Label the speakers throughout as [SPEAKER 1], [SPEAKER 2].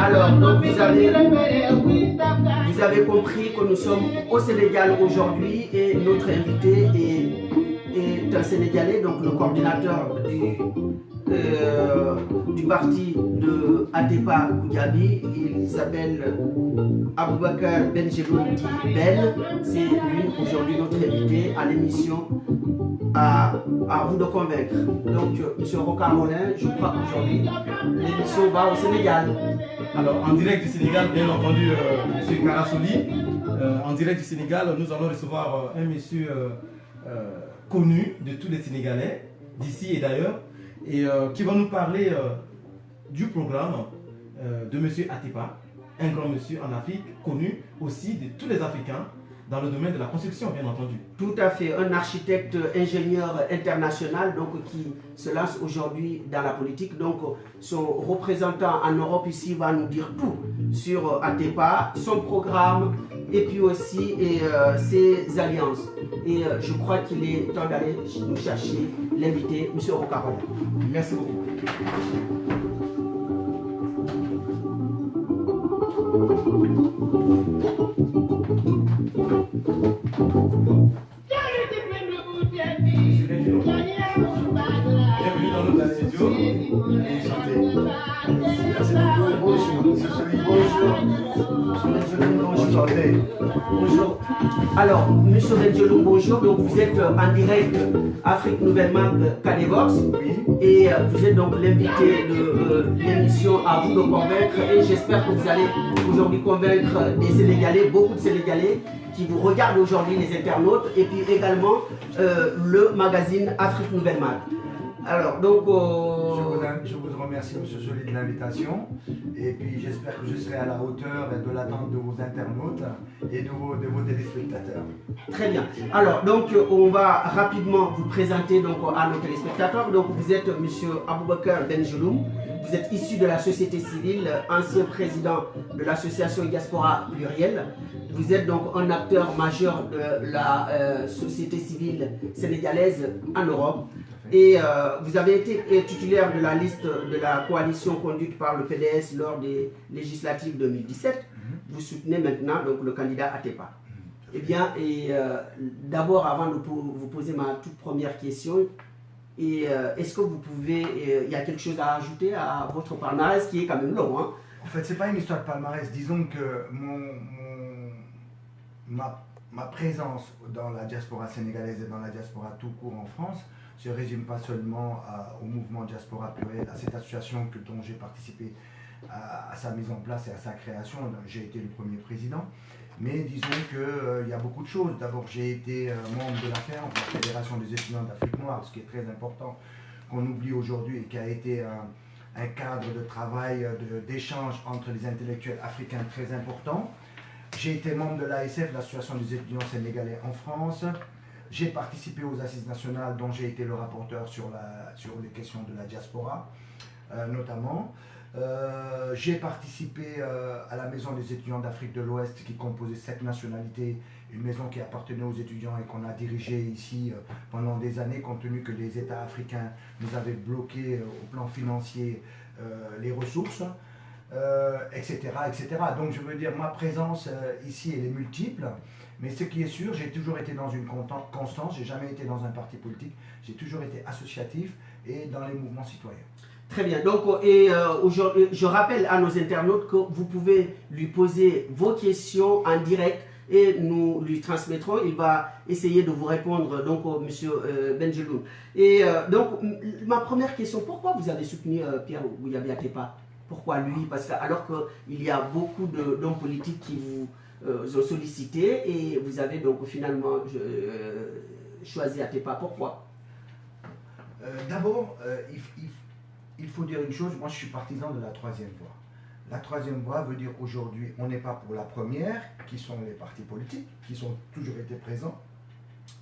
[SPEAKER 1] Alors, donc vous avez compris que nous sommes au Sénégal aujourd'hui et notre invité est un Sénégalais, donc le coordinateur du parti de Atepa Goudiaby. Il s'appelle Aboubakar Benjeloum Ben. C'est lui aujourd'hui notre invité à l'émission à vous de convaincre. Donc, M. Rocarolin, je crois qu'aujourd'hui, l'émission va au Sénégal.
[SPEAKER 2] Alors, en direct du Sénégal, bien entendu, M. Karasoli. En direct du Sénégal, nous allons recevoir un monsieur connu de tous les Sénégalais, d'ici et d'ailleurs, et qui va nous parler du programme de M. Atepa, un grand monsieur en Afrique, connu aussi de tous les Africains, dans le domaine de la construction, bien entendu.
[SPEAKER 1] Tout à fait, un architecte ingénieur international donc, qui se lance aujourd'hui dans la politique. Donc son représentant en Europe ici va nous dire tout sur Atepa, son programme et puis aussi ses alliances. Et je crois qu'il est temps d'aller nous chercher l'invité, M. Rocarolin.
[SPEAKER 2] Merci beaucoup. Bienvenue dans notre studio.
[SPEAKER 3] Merci beaucoup. Bonjour. Bonjour.
[SPEAKER 1] Bonjour. Alors, M. Benjeloum, bonjour. Donc, vous êtes en direct Afrique Nouvelle Map Cadevox.
[SPEAKER 3] Oui.
[SPEAKER 1] Et vous êtes donc l'invité de l'émission À vous de convaincre. Et j'espère que vous allez aujourd'hui convaincre des Sénégalais, beaucoup de Sénégalais qui vous regardent aujourd'hui, les internautes, et puis également le magazine Afrique Nouvelle Map. Alors, donc...
[SPEAKER 3] Je vous remercie, M. Soli, de l'invitation. Et puis, j'espère que je serai à la hauteur de l'attente de vos internautes et de vos téléspectateurs.
[SPEAKER 1] Très bien. Alors, donc, on va rapidement vous présenter donc, à nos téléspectateurs. Donc, vous êtes M. Aboubakar Benjeloum. Vous êtes issu de la société civile, ancien président de l'association Diaspora Pluriel. Vous êtes donc un acteur majeur de la société civile sénégalaise en Europe. Et vous avez été titulaire de la liste de la coalition conduite par le PDS lors des législatives 2017. Vous soutenez maintenant donc, le candidat Atepa. Eh bien, d'abord, avant de vous poser ma toute première question, est-ce que vous pouvez, il y a quelque chose à ajouter à votre palmarès qui est quand même long, hein?
[SPEAKER 3] En fait, ce n'est pas une histoire de palmarès. Disons que ma présence dans la diaspora sénégalaise et dans la diaspora tout court en France ne se résume pas seulement au mouvement Diaspora Pluriel, à cette association dont j'ai participé à sa mise en place et à sa création. J'ai été le premier président. Mais disons qu'il y a beaucoup de choses. D'abord, j'ai été membre de la FERM, la Fédération des étudiants d'Afrique noire, ce qui est très important, qu'on oublie aujourd'hui et qui a été un cadre de travail, d'échange entre les intellectuels africains très important. J'ai été membre de l'ASF, l'Association des étudiants sénégalais en France. J'ai participé aux Assises nationales dont j'ai été le rapporteur sur les questions de la diaspora, notamment. J'ai participé à la Maison des étudiants d'Afrique de l'Ouest qui composait 7 nationalités, une maison qui appartenait aux étudiants et qu'on a dirigée ici pendant des années, compte tenu que les États africains nous avaient bloqué au plan financier les ressources. etc., etc. Donc je veux dire, ma présence ici, elle est multiple, mais ce qui est sûr, j'ai toujours été dans une constance, j'ai jamais été dans un parti politique, j'ai toujours été associatif et dans les mouvements citoyens.
[SPEAKER 1] Très bien. Donc, aujourd'hui, je rappelle à nos internautes que vous pouvez lui poser vos questions en direct et nous lui transmettrons. Il va essayer de vous répondre, donc, monsieur Benjeloun. Et donc, ma première question, pourquoi vous avez soutenu Pierre Goudiaby Atepa? Pourquoi lui? Parce que alors qu'il y a beaucoup d'hommes politiques qui vous ont sollicité et vous avez donc finalement choisi Atepa. Pourquoi?
[SPEAKER 3] D'abord, il faut dire une chose, moi je suis partisan de la troisième voie. La troisième voie veut dire aujourd'hui, on n'est pas pour la première, qui sont les partis politiques, qui ont toujours été présents.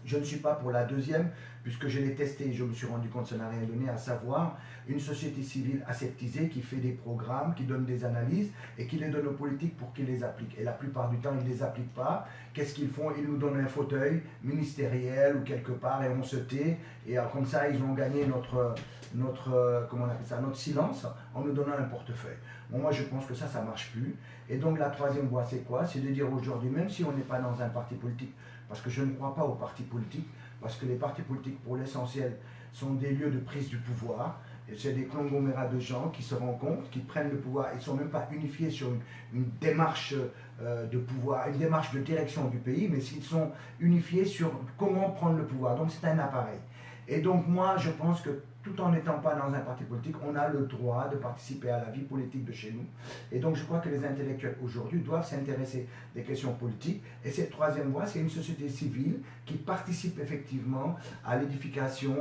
[SPEAKER 3] Je ne suis pas pour la deuxième, puisque je l'ai testé et je me suis rendu compte que ça n'a rien donné, à savoir une société civile aseptisée qui fait des programmes, qui donne des analyses et qui les donne aux politiques pour qu'ils les appliquent. Et la plupart du temps, ils ne les appliquent pas. Qu'est-ce qu'ils font? Ils nous donnent un fauteuil ministériel ou quelque part et on se tait. Et comme ça, ils ont gagné comment on appelle ça, notre silence en nous donnant un portefeuille. Bon, moi, je pense que ça ne marche plus. Et donc, la troisième voie, c'est quoi? C'est de dire aujourd'hui, même si on n'est pas dans un parti politique, parce que je ne crois pas aux partis politiques, parce que les partis politiques, pour l'essentiel, sont des lieux de prise du pouvoir. C'est des conglomérats de gens qui se rencontrent, qui prennent le pouvoir. Ils ne sont même pas unifiés sur une démarche de pouvoir, une démarche de direction du pays, mais ils sont unifiés sur comment prendre le pouvoir. Donc c'est un appareil. Et donc moi, je pense que tout en n'étant pas dans un parti politique, on a le droit de participer à la vie politique de chez nous. Et donc je crois que les intellectuels aujourd'hui doivent s'intéresser des questions politiques. Et cette troisième voie, c'est une société civile qui participe effectivement à l'édification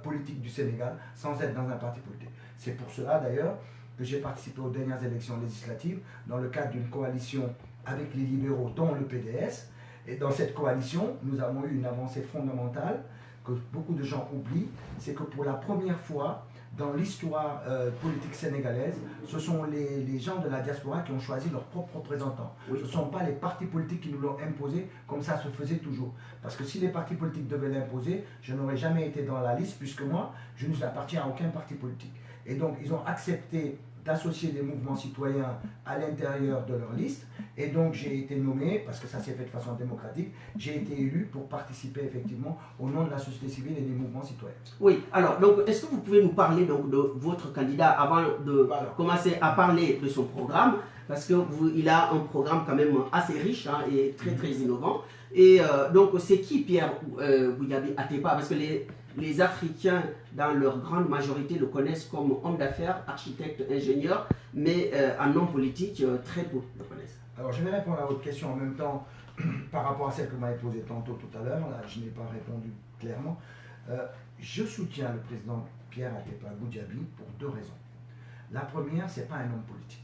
[SPEAKER 3] politique du Sénégal sans être dans un parti politique. C'est pour cela d'ailleurs que j'ai participé aux dernières élections législatives dans le cadre d'une coalition avec les libéraux, dont le PDS. Et dans cette coalition, nous avons eu une avancée fondamentale que beaucoup de gens oublient, c'est que pour la première fois dans l'histoire politique sénégalaise, ce sont les gens de la diaspora qui ont choisi leurs propres représentants. Oui. Ce ne sont pas les partis politiques qui nous l'ont imposé comme ça se faisait toujours. Parce que si les partis politiques devaient l'imposer, je n'aurais jamais été dans la liste puisque moi, je n'appartiens à aucun parti politique. Et donc, ils ont accepté d'associer des mouvements citoyens à l'intérieur de leur liste. Et donc, j'ai été nommé, parce que ça s'est fait de façon démocratique, j'ai été élu pour participer effectivement au nom de la société civile et des mouvements citoyens.
[SPEAKER 1] Oui, alors, donc, est-ce que vous pouvez nous parler donc, de votre candidat avant de commencer à parler de son programme? Parce qu'il a un programme quand même assez riche hein, et très innovant. Et donc, c'est qui Pierre Goudiaby Atepa? Parce que les Africains, dans leur grande majorité, le connaissent comme homme d'affaires, architecte, ingénieur, mais un homme politique, très peu le connaissent.
[SPEAKER 3] Alors, je vais répondre à votre question en même temps par rapport à celle que vous m'avez posée tantôt tout à l'heure. Là, je n'ai pas répondu clairement. Je soutiens le président Pierre Atepa Goudiaby pour deux raisons. La première, ce n'est pas un homme politique.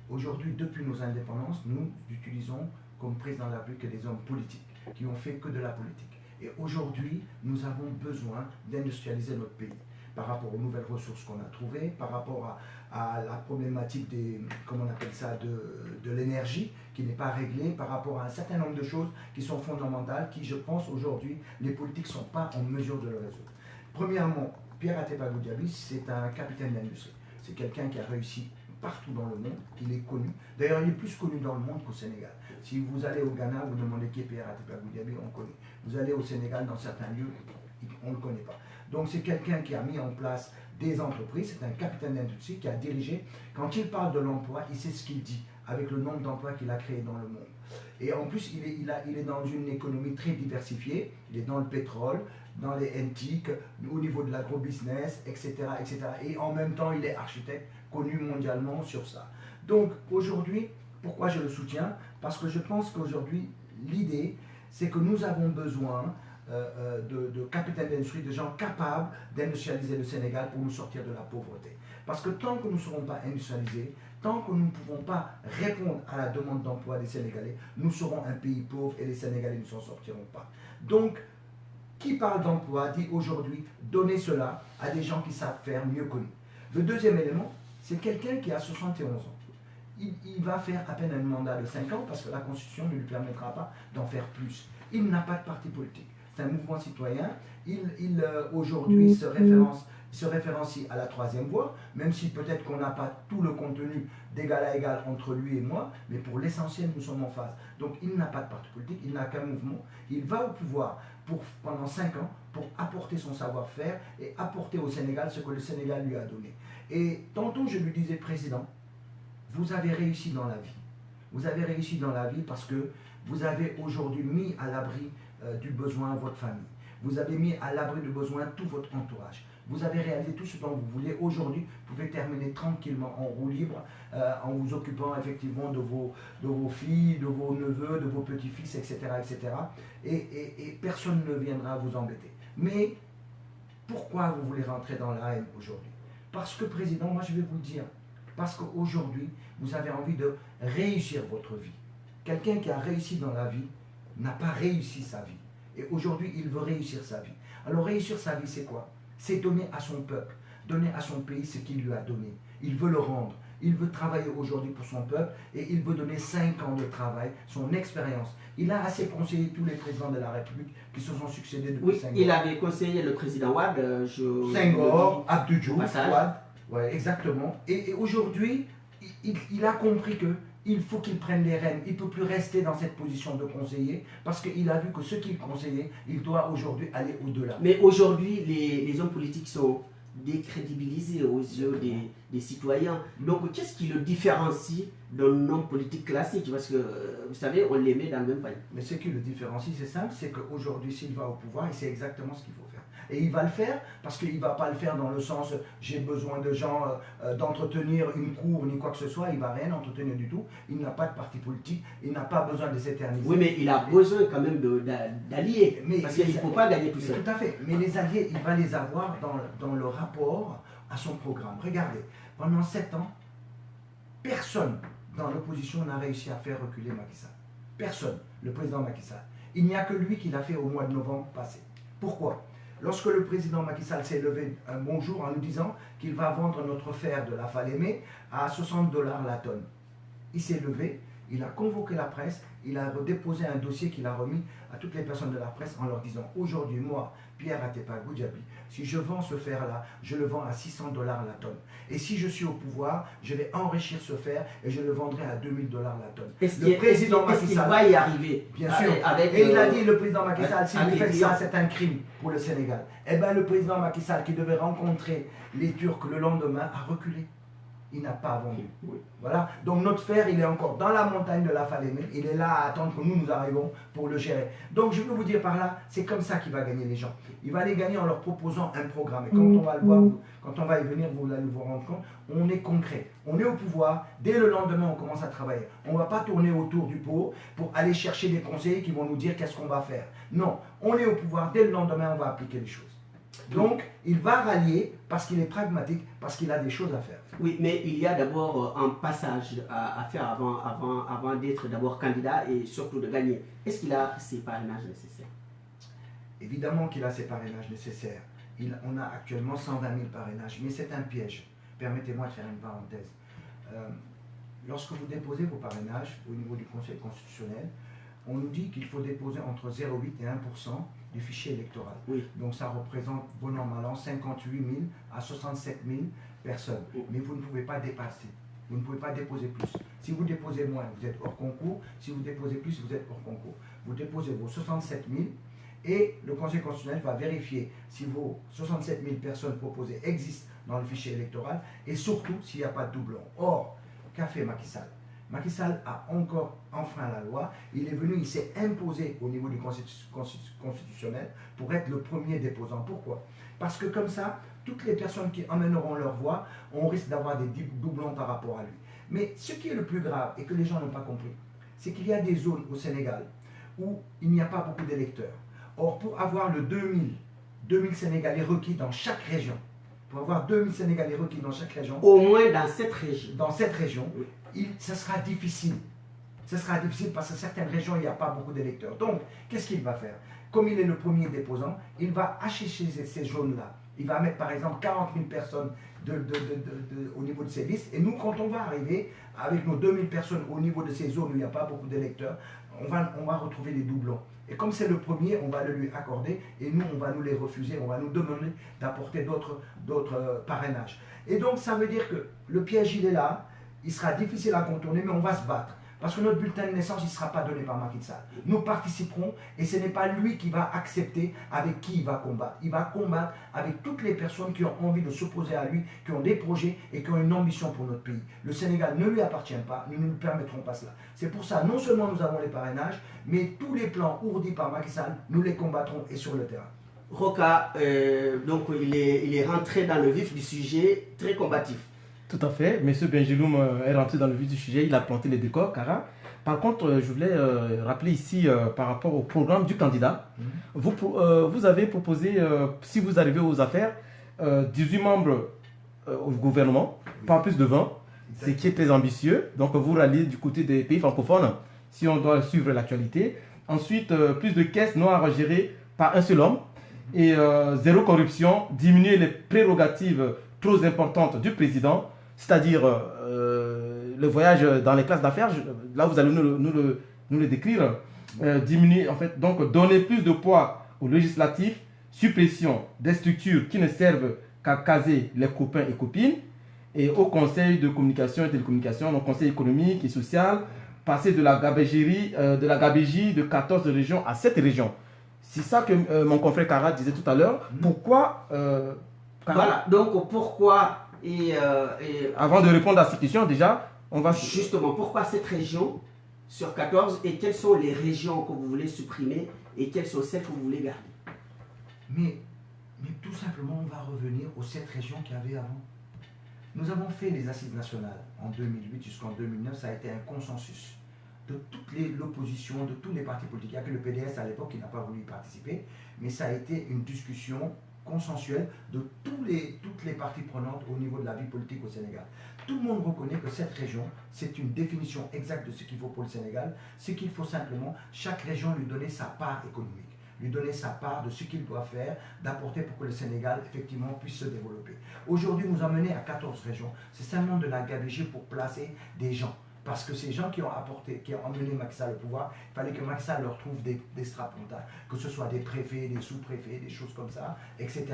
[SPEAKER 3] Aujourd'hui, depuis nos indépendances, nous utilisons comme président de la République des hommes politiques qui ont fait que de la politique. Et aujourd'hui, nous avons besoin d'industrialiser notre pays par rapport aux nouvelles ressources qu'on a trouvées, par rapport à la problématique des, comment on appelle ça, de l'énergie qui n'est pas réglée, par rapport à un certain nombre de choses qui sont fondamentales, qui, je pense, aujourd'hui, les politiques ne sont pas en mesure de le résoudre. Premièrement, Pierre Atepa Goudiaby, c'est un capitaine d'industrie. C'est quelqu'un qui a réussi partout dans le monde, il est connu. D'ailleurs, il est plus connu dans le monde qu'au Sénégal. Si vous allez au Ghana, vous demandez qui est Pierre Atepa Goudiaby, on connaît. Vous allez au Sénégal, dans certains lieux, on ne le connaît pas. Donc c'est quelqu'un qui a mis en place des entreprises, c'est un capitaine d'industrie qui a dirigé. Quand il parle de l'emploi, il sait ce qu'il dit, avec le nombre d'emplois qu'il a créés dans le monde. Et en plus, il est dans une économie très diversifiée, il est dans le pétrole, dans les antiques, au niveau de l'agrobusiness, etc., etc. Et en même temps, il est architecte, connu mondialement sur ça. Donc aujourd'hui, pourquoi je le soutiens? Parce que je pense qu'aujourd'hui, l'idée, c'est que nous avons besoin de capitaines d'industrie, de gens capables d'industrialiser le Sénégal pour nous sortir de la pauvreté. Parce que tant que nous ne serons pas industrialisés, tant que nous ne pouvons pas répondre à la demande d'emploi des Sénégalais, nous serons un pays pauvre et les Sénégalais ne s'en sortiront pas. Donc, qui parle d'emploi dit aujourd'hui, donnez cela à des gens qui savent faire mieux que nous. Le deuxième élément, c'est quelqu'un qui a 71 ans. Il va faire à peine un mandat de 5 ans parce que la Constitution ne lui permettra pas d'en faire plus. Il n'a pas de parti politique. c'est un mouvement citoyen. Il aujourd'hui se référencie à la troisième voie, même si peut-être qu'on n'a pas tout le contenu d'égal à égal entre lui et moi, mais pour l'essentiel, nous sommes en phase. Donc il n'a pas de parti politique, il n'a qu'un mouvement. Il va au pouvoir pendant 5 ans pour apporter son savoir-faire et apporter au Sénégal ce que le Sénégal lui a donné. Et tantôt, je lui disais, Président, vous avez réussi dans la vie. Vous avez réussi dans la vie parce que vous avez aujourd'hui mis à l'abri du besoin votre famille. Vous avez mis à l'abri du besoin tout votre entourage. Vous avez réalisé tout ce dont vous voulez. Aujourd'hui, vous pouvez terminer tranquillement en roue libre, en vous occupant effectivement de vos filles, de vos neveux, de vos petits-fils, etc. etc. Et personne ne viendra vous embêter. Mais pourquoi vous voulez rentrer dans la haine aujourd'hui? Parce que, Président, moi je vais vous le dire, parce qu'aujourd'hui, vous avez envie de réussir votre vie. Quelqu'un qui a réussi dans la vie n'a pas réussi sa vie. Et aujourd'hui, il veut réussir sa vie. Alors réussir sa vie, c'est quoi? C'est donner à son peuple, donner à son pays ce qu'il lui a donné. Il veut le rendre. Il veut travailler aujourd'hui pour son peuple et il veut donner 5 ans de travail, son expérience. Il a assez conseillé tous les présidents de la République qui se sont succédés depuis 5 ans.
[SPEAKER 1] Oui, il avait conseillé le président Wade.
[SPEAKER 3] Senghor, Abdou Diouf, Wade. Ouais, exactement. Et aujourd'hui, il a compris que il faut qu'il prenne les rênes. Il ne peut plus rester dans cette position de conseiller parce qu'il a vu que ce qu'il conseillait, il doit aujourd'hui aller au-delà.
[SPEAKER 1] Mais aujourd'hui, les hommes politiques sont décrédibilisés aux yeux des citoyens. Donc, qu'est-ce qui le différencie d'un homme politique classique? Parce que, vous savez, on les met dans le même panier.
[SPEAKER 3] Mais ce qui le différencie, c'est simple, c'est qu'aujourd'hui, s'il va au pouvoir, il sait exactement ce qu'il faut faire. Et il va le faire parce qu'il ne va pas le faire dans le sens j'ai besoin de gens, d'entretenir une cour ni quoi que ce soit. Il ne va rien entretenir du tout. Il n'a pas de parti politique. Il n'a pas besoin de s'éterniser.
[SPEAKER 1] Oui, mais il a besoin quand même d'alliés. Parce qu'il ne faut pas gagner tout seul.
[SPEAKER 3] Tout à fait. Mais les alliés, il va les avoir dans le rapport à son programme. Regardez, pendant 7 ans, personne dans l'opposition n'a réussi à faire reculer Macky Sall. Personne, le président Macky Sall. Il n'y a que lui qui l'a fait au mois de novembre passé. Pourquoi? Lorsque le président Macky Sall s'est levé un bon jour en nous disant qu'il va vendre notre fer de la Falémé à 60 $ la tonne. Il s'est levé, il a convoqué la presse, il a déposé un dossier qu'il a remis à toutes les personnes de la presse en leur disant aujourd'hui, moi, Pierre Atepa Goudiaby, si je vends ce fer-là, je le vends à 600 $ la tonne. Et si je suis au pouvoir, je vais enrichir ce fer et je le vendrai à 2000 $ la tonne.
[SPEAKER 1] Le président Macky Sall va y arriver?
[SPEAKER 3] Bien sûr. Et il a dit, le président Macky Sall, si vous faites ça, c'est un crime pour le Sénégal. Eh bien, le président Macky Sall, qui devait rencontrer les Turcs le lendemain, a reculé. Il n'a pas vendu.
[SPEAKER 1] Oui.
[SPEAKER 3] Voilà. Donc notre fer, il est encore dans la montagne de la Falémé. Il est là à attendre que nous arrivons pour le gérer. Donc je veux vous dire par là, c'est comme ça qu'il va gagner les gens. Il va les gagner en leur proposant un programme. Et quand on va le voir, quand on va y venir, vous allez vous rendre compte, on est concret. On est au pouvoir. Dès le lendemain, on commence à travailler. On ne va pas tourner autour du pot pour aller chercher des conseillers qui vont nous dire qu'est-ce qu'on va faire. Non, on est au pouvoir. Dès le lendemain, on va appliquer les choses. Donc, il va rallier parce qu'il est pragmatique, parce qu'il a des choses à faire.
[SPEAKER 1] Oui, mais il y a d'abord un passage à faire avant d'être d'abord candidat et surtout de gagner. Est-ce qu'il a ses parrainages nécessaires?
[SPEAKER 3] Évidemment qu'il a ses parrainages nécessaires. On a actuellement 120 000 parrainages, mais c'est un piège. Permettez-moi de faire une parenthèse. Lorsque vous déposez vos parrainages au niveau du Conseil constitutionnel, on nous dit qu'il faut déposer entre 0,8 et 1% du fichier électoral.
[SPEAKER 1] Oui.
[SPEAKER 3] Donc ça représente, bon an, mal an, 58 000 à 67 000 personnes.
[SPEAKER 1] Oui.
[SPEAKER 3] Mais vous ne pouvez pas dépasser. Vous ne pouvez pas déposer plus. Si vous déposez moins, vous êtes hors concours. Si vous déposez plus, vous êtes hors concours. Vous déposez vos 67 000 et le Conseil constitutionnel va vérifier si vos 67 000 personnes proposées existent dans le fichier électoral et surtout s'il n'y a pas de doublon. Or, qu'a fait Macky Sall? Macky Sall a encore enfreint la loi. Il est venu, il s'est imposé au niveau du constitutionnel pour être le premier déposant. Pourquoi? Parce que comme ça, toutes les personnes qui emmèneront leur voix, on risque d'avoir des doublons par rapport à lui. Mais ce qui est le plus grave et que les gens n'ont pas compris, c'est qu'il y a des zones au Sénégal où il n'y a pas beaucoup d'électeurs. Or, pour avoir le 2000 Sénégalais requis dans chaque région, pour avoir 2000 Sénégalais requis dans chaque région,
[SPEAKER 1] au moins dans cette région.
[SPEAKER 3] Dans cette région,
[SPEAKER 1] oui.
[SPEAKER 3] Ce sera difficile. Ce sera difficile parce que certaines régions, il n'y a pas beaucoup d'électeurs. Donc, qu'est-ce qu'il va faire? Comme il est le premier déposant, il va acheter ces zones-là. Il va mettre par exemple 40 000 personnes au niveau de ces listes. Et nous, quand on va arriver avec nos 2000 personnes au niveau de ces zones où il n'y a pas beaucoup d'électeurs, on va retrouver des doublons. Et comme c'est le premier, on va le lui accorder et nous, on va nous les refuser, on va nous demander d'apporter d'autres parrainages. Et donc, ça veut dire que le piège, il est là, il sera difficile à contourner, mais on va se battre. Parce que notre bulletin de naissance, il ne sera pas donné par Macky Sall. Nous participerons et ce n'est pas lui qui va accepter avec qui il va combattre. Il va combattre avec toutes les personnes qui ont envie de s'opposer à lui, qui ont des projets et qui ont une ambition pour notre pays. Le Sénégal ne lui appartient pas, nous ne lui permettrons pas cela. C'est pour ça, non seulement nous avons les parrainages, mais tous les plans ourdis par Macky Sall, nous les combattrons et sur le terrain.
[SPEAKER 1] Rocha, donc il est rentré dans le vif du sujet, très combatif.
[SPEAKER 2] Tout à fait. Monsieur Benjeloum est rentré dans le vif du sujet, il a planté les décors, Kara. Par contre, je voulais rappeler ici par rapport au programme du candidat. Vous avez proposé, si vous arrivez aux affaires, 18 membres au gouvernement, pas plus de 20, ce qui est très ambitieux. Donc vous ralliez du côté des pays francophones, si on doit suivre l'actualité. Ensuite, plus de caisses noires gérées par un seul homme. Et zéro corruption, diminuer les prérogatives trop importantes du président, c'est-à-dire le voyage dans les classes d'affaires, là vous allez nous le décrire, diminuer, en fait, donc donner plus de poids aux législatifs, suppression des structures qui ne servent qu'à caser les copains et copines, et au conseil de communication et télécommunication, au conseil économique et social, passer de la gabégie de 14 régions à 7 régions. C'est ça que mon confrère Kara disait tout à l'heure. Pourquoi
[SPEAKER 1] Voilà, donc pourquoi
[SPEAKER 2] avant de répondre à cette question, déjà, on va...
[SPEAKER 1] Justement, pourquoi cette région sur 14 et quelles sont les régions que vous voulez supprimer et quelles sont celles que vous voulez garder?
[SPEAKER 3] Mais tout simplement, on va revenir aux 7 régions qu'il y avait avant. Nous avons fait les assises nationales en 2008 jusqu'en 2009, ça a été un consensus de toute l'opposition, de tous les partis politiques. Il n'y a que le PDS à l'époque qui n'a pas voulu y participer, mais ça a été une discussion consensuelle de toutes les parties prenantes au niveau de la vie politique au Sénégal. Tout le monde reconnaît que cette région, c'est une définition exacte de ce qu'il faut pour le Sénégal. C'est qu'il faut simplement, chaque région lui donner sa part économique, lui donner sa part de ce qu'il doit faire, d'apporter pour que le Sénégal, effectivement, puisse se développer. Aujourd'hui, nous emmener à 14 régions, c'est simplement de la gabegie pour placer des gens. Parce que ces gens qui ont emmené Macky Sall au pouvoir, il fallait que Macky Sall leur trouve des strapontins, que ce soit des préfets, des sous-préfets, des choses comme ça, etc.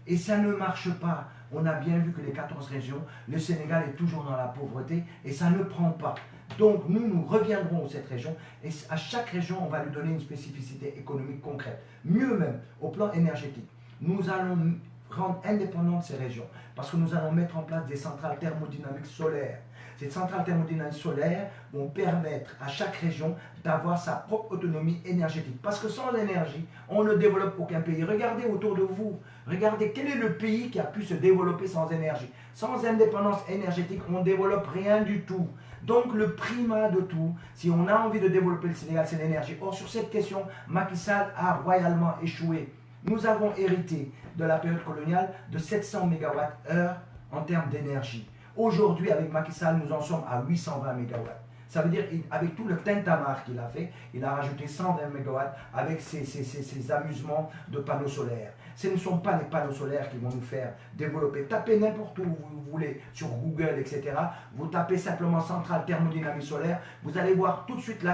[SPEAKER 3] Et ça ne marche pas. On a bien vu que les 14 régions, le Sénégal est toujours dans la pauvreté et ça ne prend pas. Donc nous reviendrons à cette région et à chaque région, on va lui donner une spécificité économique concrète. Mieux même, au plan énergétique, nous allons rendre indépendantes ces régions parce que nous allons mettre en place des centrales thermodynamiques solaires. Ces centrales thermodynamiques solaires vont permettre à chaque région d'avoir sa propre autonomie énergétique. Parce que sans énergie, on ne développe aucun pays. Regardez autour de vous. Regardez quel est le pays qui a pu se développer sans énergie. Sans indépendance énergétique, on ne développe rien du tout. Donc le primat de tout, si on a envie de développer le Sénégal, c'est l'énergie. Or sur cette question, Macky Sall a royalement échoué. Nous avons hérité de la période coloniale de 700 MWh en termes d'énergie. Aujourd'hui, avec Macky Sall, nous en sommes à 820 MW. Ça veut dire, avec tout le tintamarre qu'il a fait, il a rajouté 120 MW avec ses amusements de panneaux solaires. Ce ne sont pas les panneaux solaires qui vont nous faire développer. Tapez n'importe où vous voulez, sur Google, etc. Vous tapez simplement centrale thermodynamique solaire. Vous allez voir tout de suite le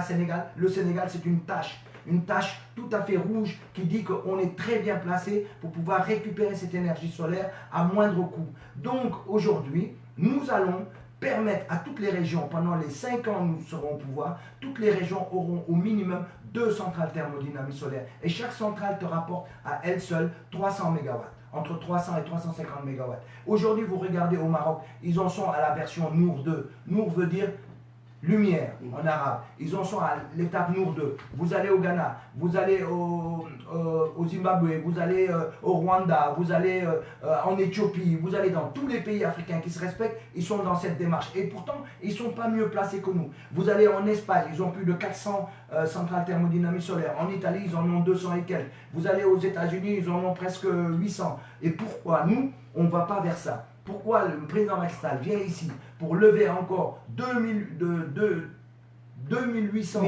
[SPEAKER 3] Sénégal, c'est une tache tout à fait rouge qui dit qu'on est très bien placé pour pouvoir récupérer cette énergie solaire à moindre coût. Donc aujourd'hui, nous allons permettre à toutes les régions, pendant les 5 ans où nous serons au pouvoir, toutes les régions auront au minimum 2 centrales thermodynamiques solaires. Et chaque centrale te rapporte à elle seule 300 MW, entre 300 et 350 MW. Aujourd'hui, vous regardez au Maroc, ils en sont à la version Nour 2. Nour veut dire lumière en arabe. Ils en sont à l'étape Nour 2. Vous allez au Ghana, vous allez au Zimbabwe, vous allez au Rwanda, vous allez en Éthiopie, vous allez dans tous les pays africains qui se respectent, ils sont dans cette démarche. Et pourtant, ils ne sont pas mieux placés que nous. Vous allez en Espagne, ils ont plus de 400 centrales thermodynamiques solaires. En Italie, ils en ont 200 et quelques. Vous allez aux États-Unis, ils en ont presque 800. Et pourquoi nous, on ne va pas vers ça? Pourquoi le président Macky Sall vient ici pour lever encore 2800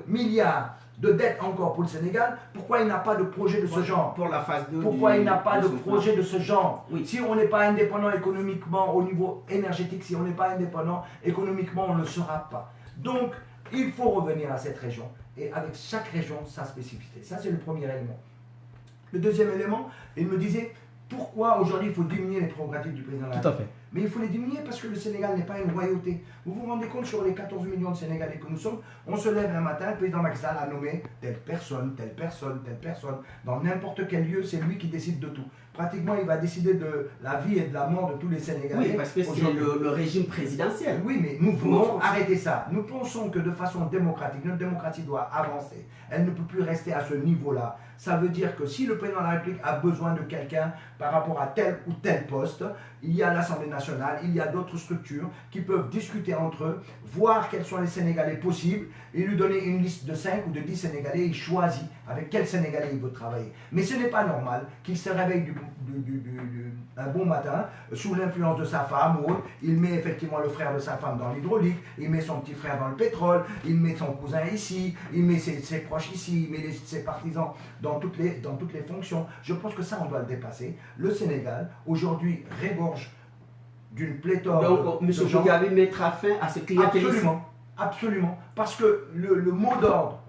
[SPEAKER 3] milliards de dettes encore pour le Sénégal? Pourquoi il n'a pas de projet de ce genre?
[SPEAKER 1] Pour la phase 2.
[SPEAKER 3] Pourquoi il n'a pas de projet de ce genre? Oui. Si on n'est pas indépendant économiquement au niveau énergétique, si on n'est pas indépendant économiquement, on ne le sera pas. Donc, il faut revenir à cette région. et avec chaque région sa spécificité. Ça, c'est le premier élément. Le deuxième élément, il me disait pourquoi aujourd'hui il faut diminuer les prérogatives du président de la
[SPEAKER 2] Tout à fait.
[SPEAKER 3] Mais il faut les diminuer parce que le Sénégal n'est pas une royauté. Vous vous rendez compte, sur les 14 millions de Sénégalais que nous sommes, on se lève un matin, le président Macky Sall a nommé telle personne, telle personne, telle personne. Dans n'importe quel lieu, c'est lui qui décide de tout. Pratiquement, il va décider de la vie et de la mort de tous les Sénégalais.
[SPEAKER 1] Oui, parce que c'est le régime présidentiel.
[SPEAKER 3] Oui, mais nous voulons arrêter ça. Nous pensons que de façon démocratique, notre démocratie doit avancer. Elle ne peut plus rester à ce niveau-là. Ça veut dire que si le président de la République a besoin de quelqu'un par rapport à tel ou tel poste, il y a l'Assemblée nationale, il y a d'autres structures qui peuvent discuter entre eux, voir quels sont les Sénégalais possibles et lui donner une liste de 5 ou de 10 Sénégalais et il choisit avec quel Sénégalais il veut travailler. Mais ce n'est pas normal qu'il se réveille un bon matin sous l'influence de sa femme ou autre, il met effectivement le frère de sa femme dans l'hydraulique, il met son petit frère dans le pétrole, il met son cousin ici, il met ses proches ici, il met ses partisans dans toutes les fonctions. Je pense que ça, on doit le dépasser. Le Sénégal, aujourd'hui, regorge d'une pléthore
[SPEAKER 1] donc, M. Bougabi mettra fin à ce clientélisme.
[SPEAKER 3] Absolument, absolument. Parce que le mot d'ordre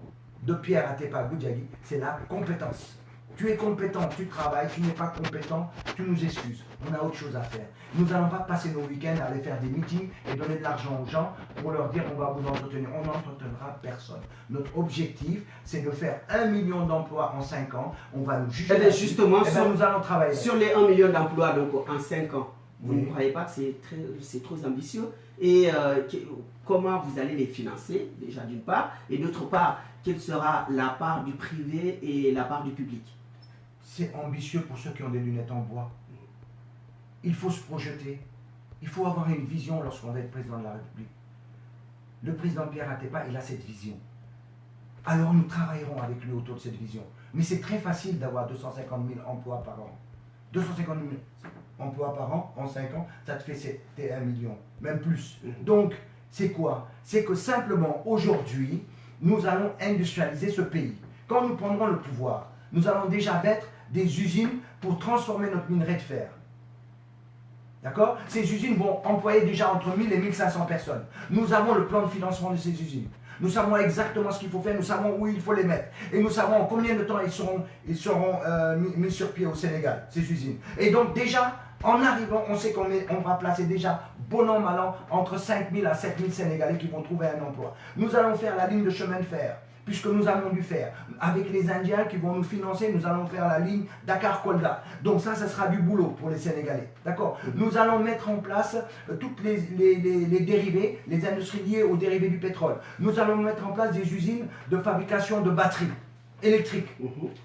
[SPEAKER 3] de Pierre Atepa Goudiagui, c'est la compétence. Tu es compétent, tu travailles, tu n'es pas compétent, tu nous excuses. On a autre chose à faire. Nous n'allons pas passer nos week-ends à aller faire des meetings et donner de l'argent aux gens pour leur dire on va vous entretenir. On n'entretiendra personne. Notre objectif, c'est de faire 1 million d'emplois en 5 ans. On va nous juger.
[SPEAKER 1] Eh bien, justement,
[SPEAKER 3] nous allons travailler.
[SPEAKER 1] Sur les 1 million d'emplois donc, en 5 ans, vous
[SPEAKER 3] Oui.
[SPEAKER 1] ne croyez pas que c'est trop ambitieux? Et comment vous allez les financer, déjà d'une part, et d'autre part, quelle sera la part du privé et la part du public?
[SPEAKER 3] C'est ambitieux pour ceux qui ont des lunettes en bois. Il faut se projeter. Il faut avoir une vision lorsqu'on va être président de la République. Le président Pierre Atepa, il a cette vision. Alors nous travaillerons avec lui autour de cette vision. Mais c'est très facile d'avoir 250 000 emplois par an. 250 000 emplois par an en 5 ans, ça te fait 1 million, même plus. Donc, c'est quoi? C'est que simplement aujourd'hui, nous allons industrialiser ce pays. Quand nous prendrons le pouvoir, nous allons déjà mettre des usines pour transformer notre minerai de fer. D'accord? Ces usines vont employer déjà entre 1000 et 1500 personnes. Nous avons le plan de financement de ces usines. Nous savons exactement ce qu'il faut faire, nous savons où il faut les mettre. Et nous savons en combien de temps ils seront mis sur pied au Sénégal, ces usines. Et donc déjà, en arrivant, on sait qu'on va placer déjà, bon an, mal an, entre 5000 à 7000 Sénégalais qui vont trouver un emploi. Nous allons faire la ligne de chemin de fer, puisque nous avons dû faire. Avec les Indiens qui vont nous financer, nous allons faire la ligne Dakar-Kolda. Donc ça sera du boulot pour les Sénégalais. D'accord? Nous allons mettre en place toutes les dérivés, les industries liées aux dérivés du pétrole. Nous allons mettre en place des usines de fabrication de batteries électriques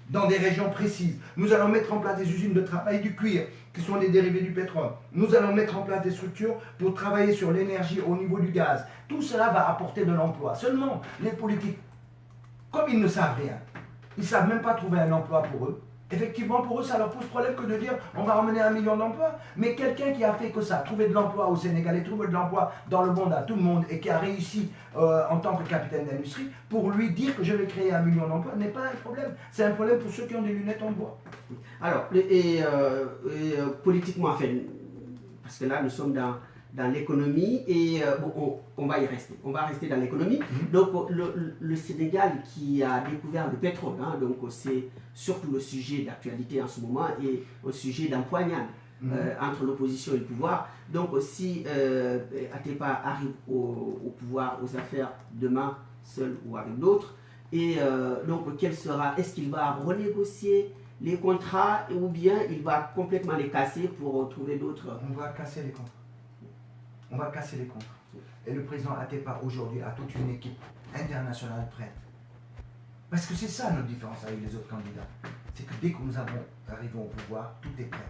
[SPEAKER 3] dans des régions précises. Nous allons mettre en place des usines de travail du cuir, qui sont des dérivés du pétrole. Nous allons mettre en place des structures pour travailler sur l'énergie au niveau du gaz. Tout cela va apporter de l'emploi. Seulement, les politiques, comme ils ne savent rien, ils ne savent même pas trouver un emploi pour eux. Effectivement, pour eux, ça leur pose problème que de dire on va ramener 1 million d'emplois. Mais quelqu'un qui a fait que ça, trouver de l'emploi au Sénégal et trouver de l'emploi dans le monde à tout le monde et qui a réussi en tant que capitaine d'industrie, pour lui dire que je vais créer 1 million d'emplois n'est pas un problème. C'est un problème pour ceux qui ont des lunettes en bois.
[SPEAKER 1] Alors, politiquement, enfin, parce que là, nous sommes dans l'économie et bon, on va y rester. On va rester dans l'économie. Donc, le Sénégal qui a découvert le pétrole, hein, donc c'est surtout le sujet d'actualité en ce moment et au sujet d'empoignade entre l'opposition et le pouvoir. Donc, si Atepa arrive au pouvoir, aux affaires demain, seul ou avec d'autres, et donc, est-ce qu'il va renégocier les contrats ou bien il va complètement les casser pour trouver d'autres?
[SPEAKER 3] On va casser les contrats. On va casser les contrats. Et le président Atepa aujourd'hui a toute une équipe internationale prête. Parce que c'est ça notre différence avec les autres candidats. C'est que dès que nous arrivons au pouvoir, tout est prêt.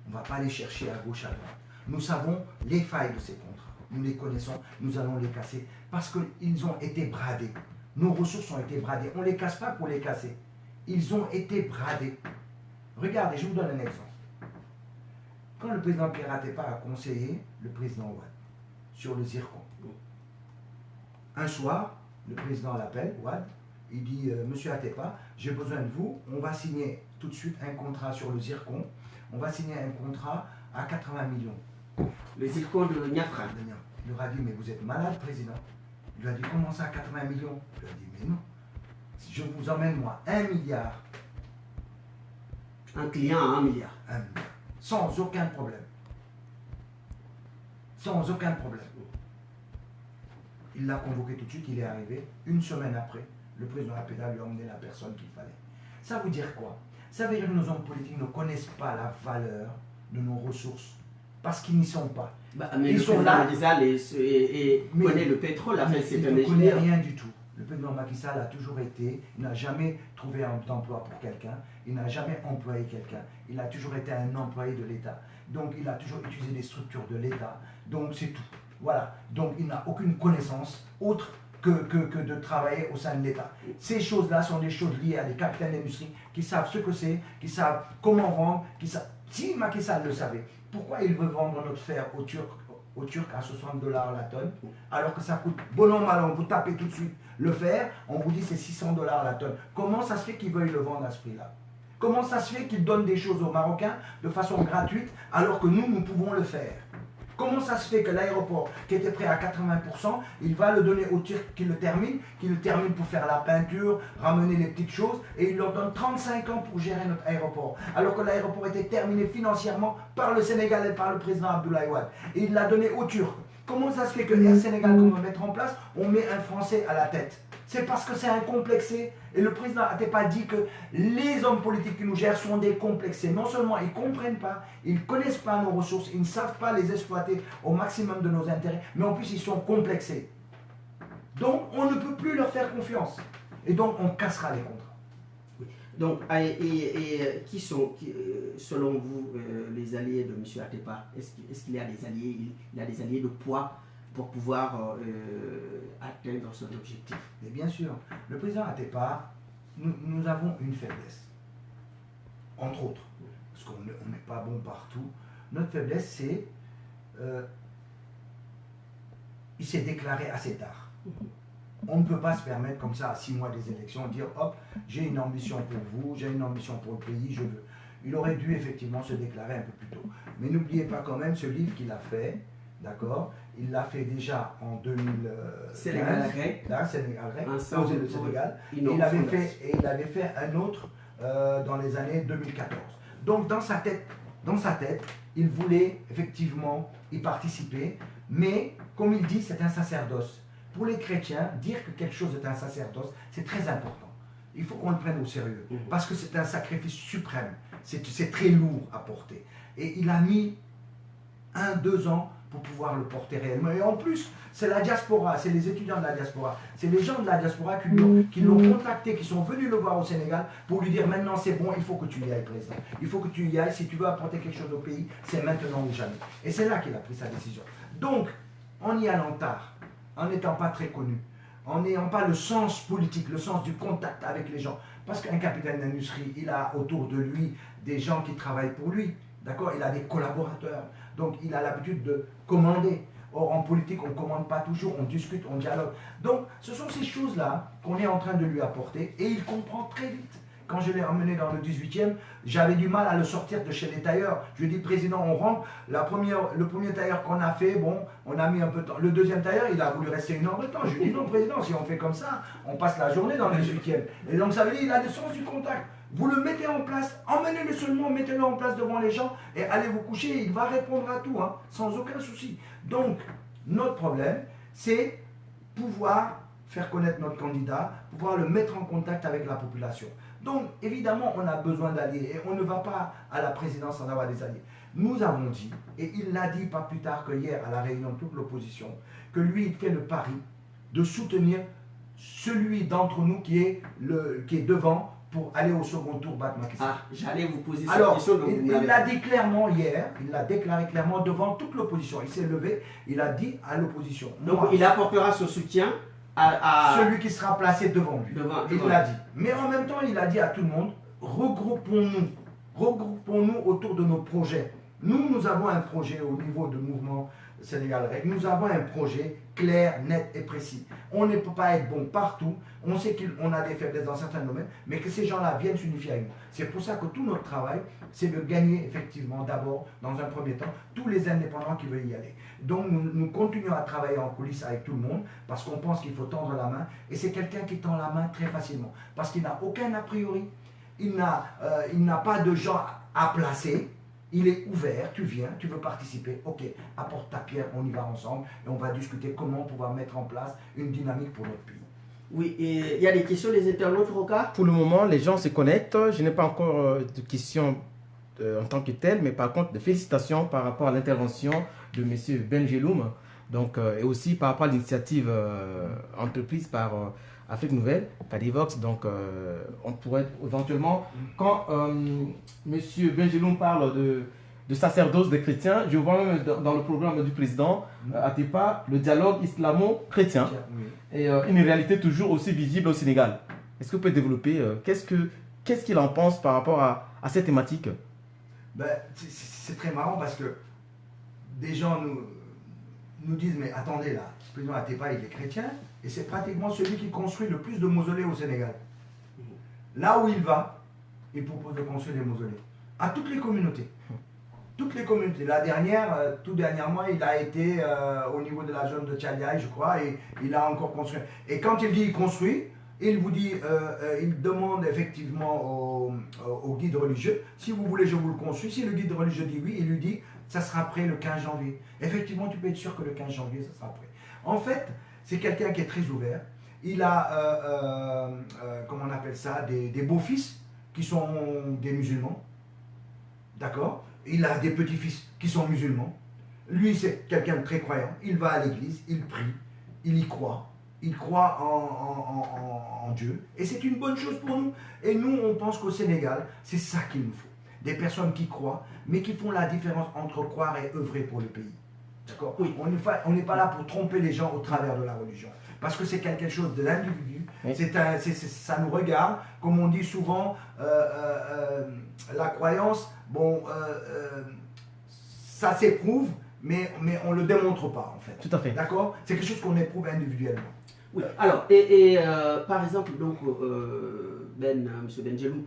[SPEAKER 3] On ne va pas les chercher à gauche, à droite. Nous savons les failles de ces contrats. Nous les connaissons, nous allons les casser parce qu'ils ont été bradés. Nos ressources ont été bradées. On ne les casse pas pour les casser. Ils ont été bradés. Regardez, je vous donne un exemple. Quand le président Pierre Atepa a conseillé le président Ouad sur le zircon, un soir, le président l'appelle, Ouad, il dit Monsieur Atepa, j'ai besoin de vous, on va signer tout de suite un contrat sur le zircon, on va signer un contrat à 80 millions.
[SPEAKER 1] Le zircon de Niafra.
[SPEAKER 3] Il leur a dit mais vous êtes malade, président. Il lui a dit comment ça, 80 millions? Il lui a dit mais non. je vous emmène moi 1 milliard.
[SPEAKER 1] Un client à 1 milliard.
[SPEAKER 3] 1 milliard. Sans aucun problème. Sans aucun problème. Il l'a convoqué tout de suite, il est arrivé. Une semaine après, le président Apeda lui a emmené la personne qu'il fallait. Ça veut dire quoi? Ça veut dire que nos hommes politiques ne connaissent pas la valeur de nos ressources. Parce qu'ils n'y sont pas.
[SPEAKER 1] Bah, mais
[SPEAKER 3] ils
[SPEAKER 1] le
[SPEAKER 3] sont
[SPEAKER 1] président
[SPEAKER 3] là.
[SPEAKER 1] Macky Sall connaît le pétrole, c'est
[SPEAKER 3] il
[SPEAKER 1] un
[SPEAKER 3] ne connaît
[SPEAKER 1] ingénieur.
[SPEAKER 3] rien du tout. Le président Macky Sall a toujours été, il n'a jamais trouvé un emploi pour quelqu'un, il n'a jamais employé quelqu'un, il a toujours été un employé de l'État. Donc il a toujours utilisé des structures de l'État. Donc c'est tout. Voilà. Donc il n'a aucune connaissance autre que de travailler au sein de l'État. Ces choses-là sont des choses liées à des capitaines d'industrie qui savent ce que c'est, qui savent comment vendre, qui savent... Si Macky Sall le savait, pourquoi il veut vendre notre fer aux Turcs à 60 $ la tonne, alors que ça coûte bon an mal an, vous tapez tout de suite le fer, on vous dit c'est 600 $ la tonne. Comment ça se fait qu'ils veuillent le vendre à ce prix-là? Comment ça se fait qu'ils donnent des choses aux Marocains de façon gratuite alors que nous pouvons le faire? Comment ça se fait que l'aéroport qui était prêt à 80%, il va le donner aux Turcs qui le terminent pour faire la peinture, ramener les petites choses, et il leur donne 35 ans pour gérer notre aéroport, alors que l'aéroport était terminé financièrement par le Sénégal et par le président Abdoulaye Wade. Et il l'a donné aux Turcs. Comment ça se fait que Air Sénégal, qu'on va mettre en place, on met un Français à la tête? C'est parce que c'est un complexé. Et le président Atepa dit que les hommes politiques qui nous gèrent sont des complexés. Non seulement ils ne comprennent pas, ils ne connaissent pas nos ressources, ils ne savent pas les exploiter au maximum de nos intérêts, mais en plus ils sont complexés. Donc on ne peut plus leur faire confiance. Et donc on cassera les contrats.
[SPEAKER 1] Donc, qui sont, selon vous, les alliés de M. Atepa? Est-ce qu'il y a des alliés, il a des alliés de poids pour pouvoir atteindre son objectif?
[SPEAKER 3] Et bien sûr, le président Atepa, nous avons une faiblesse, entre autres, parce qu'on n'est pas bon partout. Notre faiblesse, c'est il s'est déclaré assez tard. On ne peut pas se permettre comme ça, à 6 mois des élections, dire hop, j'ai une ambition pour vous, j'ai une ambition pour le pays, je veux. Il aurait dû effectivement se déclarer un peu plus tôt. Mais n'oubliez pas quand même ce livre qu'il a fait, d'accord? Il l'a fait déjà en 2015.
[SPEAKER 1] Sénégal grec.
[SPEAKER 3] Là, Sénégal grec,
[SPEAKER 1] Ensemble
[SPEAKER 3] le Sénégal. Et il avait fait un autre dans les années 2014. Donc dans sa tête, il voulait effectivement y participer, mais comme il dit, c'est un sacerdoce. Pour les chrétiens, dire que quelque chose est un sacerdoce, c'est très important. Il faut qu'on le prenne au sérieux, parce que c'est un sacrifice suprême. C'est très lourd à porter. Et il a mis 1-2 ans pour pouvoir le porter réellement. Et en plus, c'est la diaspora, c'est les étudiants de la diaspora, c'est les gens de la diaspora qui l'ont contacté, qui sont venus le voir au Sénégal pour lui dire maintenant c'est bon, il faut que tu y ailles, président. Il faut que tu y ailles, si tu veux apporter quelque chose au pays, c'est maintenant ou jamais. Et c'est là qu'il a pris sa décision. Donc, en y allant tard, en n'étant pas très connu, en n'ayant pas le sens politique, le sens du contact avec les gens, parce qu'un capitaine d'industrie, il a autour de lui des gens qui travaillent pour lui, d'accord? Il a des collaborateurs, donc il a l'habitude de commander. Or, en politique, on ne commande pas toujours, on discute, on dialogue. Donc, ce sont ces choses-là qu'on est en train de lui apporter, et il comprend très vite. Quand je l'ai emmené dans le 18e, j'avais du mal à le sortir de chez les tailleurs. Je lui ai dit, président, on rentre. Le premier tailleur qu'on a fait, bon, on a mis un peu de temps. Le deuxième tailleur, il a voulu rester 1 heure de temps. Je lui ai dit, non, président, si on fait comme ça, on passe la journée dans le 18e. Et donc, ça veut dire qu'il a le sens du contact. Vous le mettez en place, emmenez-le seulement, mettez-le en place devant les gens et allez vous coucher. Il va répondre à tout, hein, sans aucun souci. Donc, notre problème, c'est pouvoir faire connaître notre candidat, pouvoir le mettre en contact avec la population. Donc, évidemment, on a besoin d'alliés et on ne va pas à la présidence sans avoir des alliés. Nous avons dit, et il l'a dit pas plus tard que hier à la réunion de toute l'opposition, que lui, il fait le pari de soutenir celui d'entre nous qui est devant pour aller au second tour battre Macky Sall.
[SPEAKER 1] Ah, j'allais vous poser
[SPEAKER 3] cette
[SPEAKER 1] question.
[SPEAKER 3] Alors, il l'a dit clairement hier, il l'a déclaré clairement devant toute l'opposition. Il s'est levé, il a dit à l'opposition.
[SPEAKER 1] Donc, il apportera son soutien à
[SPEAKER 3] celui qui sera placé devant lui. Il l'a dit. Mais en même temps, il a dit à tout le monde, regroupons-nous autour de nos projets. Nous avons un projet au niveau du mouvement Sénégal Rec, nous avons un projet clair, net et précis. On ne peut pas être bon partout. On sait qu'on a des faiblesses dans certains domaines, mais que ces gens-là viennent s'unifier avec nous. C'est pour ça que tout notre travail, c'est de gagner effectivement d'abord, dans un premier temps, tous les indépendants qui veulent y aller. Donc nous continuons à travailler en coulisses avec tout le monde parce qu'on pense qu'il faut tendre la main. Et c'est quelqu'un qui tend la main très facilement parce qu'il n'a aucun a priori. Il n'a pas de gens à placer. Il est ouvert, tu viens, tu veux participer, ok, apporte ta pierre, on y va ensemble et on va discuter comment pouvoir mettre en place une dynamique pour notre pays.
[SPEAKER 1] Oui, et il y a des questions des internautes, Roca?
[SPEAKER 2] Pour le moment, les gens se connectent. Je n'ai pas encore de questions en tant que telles, mais par contre, des félicitations par rapport à l'intervention de M. Benjeloum, donc, et aussi par rapport à l'initiative entreprise par Afrique Nouvelle, Cadivox. Donc, on pourrait éventuellement, quand M. Benjeloum parle de sacerdoce des chrétiens, je vois même dans le programme du président Atepa le dialogue islamo-chrétien, et une réalité toujours aussi visible au Sénégal. Est-ce que vous pouvez développer qu'est-ce qu'il en pense par rapport à cette thématique?
[SPEAKER 3] Ben, c'est très marrant parce que des gens nous disent, mais attendez là, le président Atepa il est chrétien et c'est pratiquement celui qui construit le plus de mausolées au Sénégal. Là où il va, il propose de construire des mausolées à toutes les communautés. Toutes les communautés. La dernière, tout dernièrement, il a été au niveau de la zone de Tchadiaï, je crois, et il a encore construit. Et quand il dit il construit, il vous dit, il demande effectivement au guide religieux, si vous voulez, je vous le construis. Si le guide religieux dit oui, il lui dit, ça sera prêt le 15 janvier. Effectivement, tu peux être sûr que le 15 janvier, ça sera prêt. En fait, c'est quelqu'un qui est très ouvert. Il a, comment on appelle ça, des beaux-fils qui sont des musulmans. D'accord? Il a des petits-fils qui sont musulmans. Lui, c'est quelqu'un de très croyant. Il va à l'église, il prie, il y croit. Il croit en Dieu. Et c'est une bonne chose pour nous. Et nous, on pense qu'au Sénégal, c'est ça qu'il nous faut. Des personnes qui croient, mais qui font la différence entre croire et œuvrer pour le pays. D'accord? Oui. On n'est pas là pour tromper les gens au travers de la religion. Parce que c'est quelque chose de l'individu. Oui. Ça nous regarde. Comme on dit souvent, la croyance, bon, ça s'éprouve, mais on ne le démontre pas, en fait.
[SPEAKER 2] Tout à fait.
[SPEAKER 3] D'accord? C'est quelque chose qu'on éprouve individuellement.
[SPEAKER 1] Oui, alors, par exemple, donc, M. Benjeloum,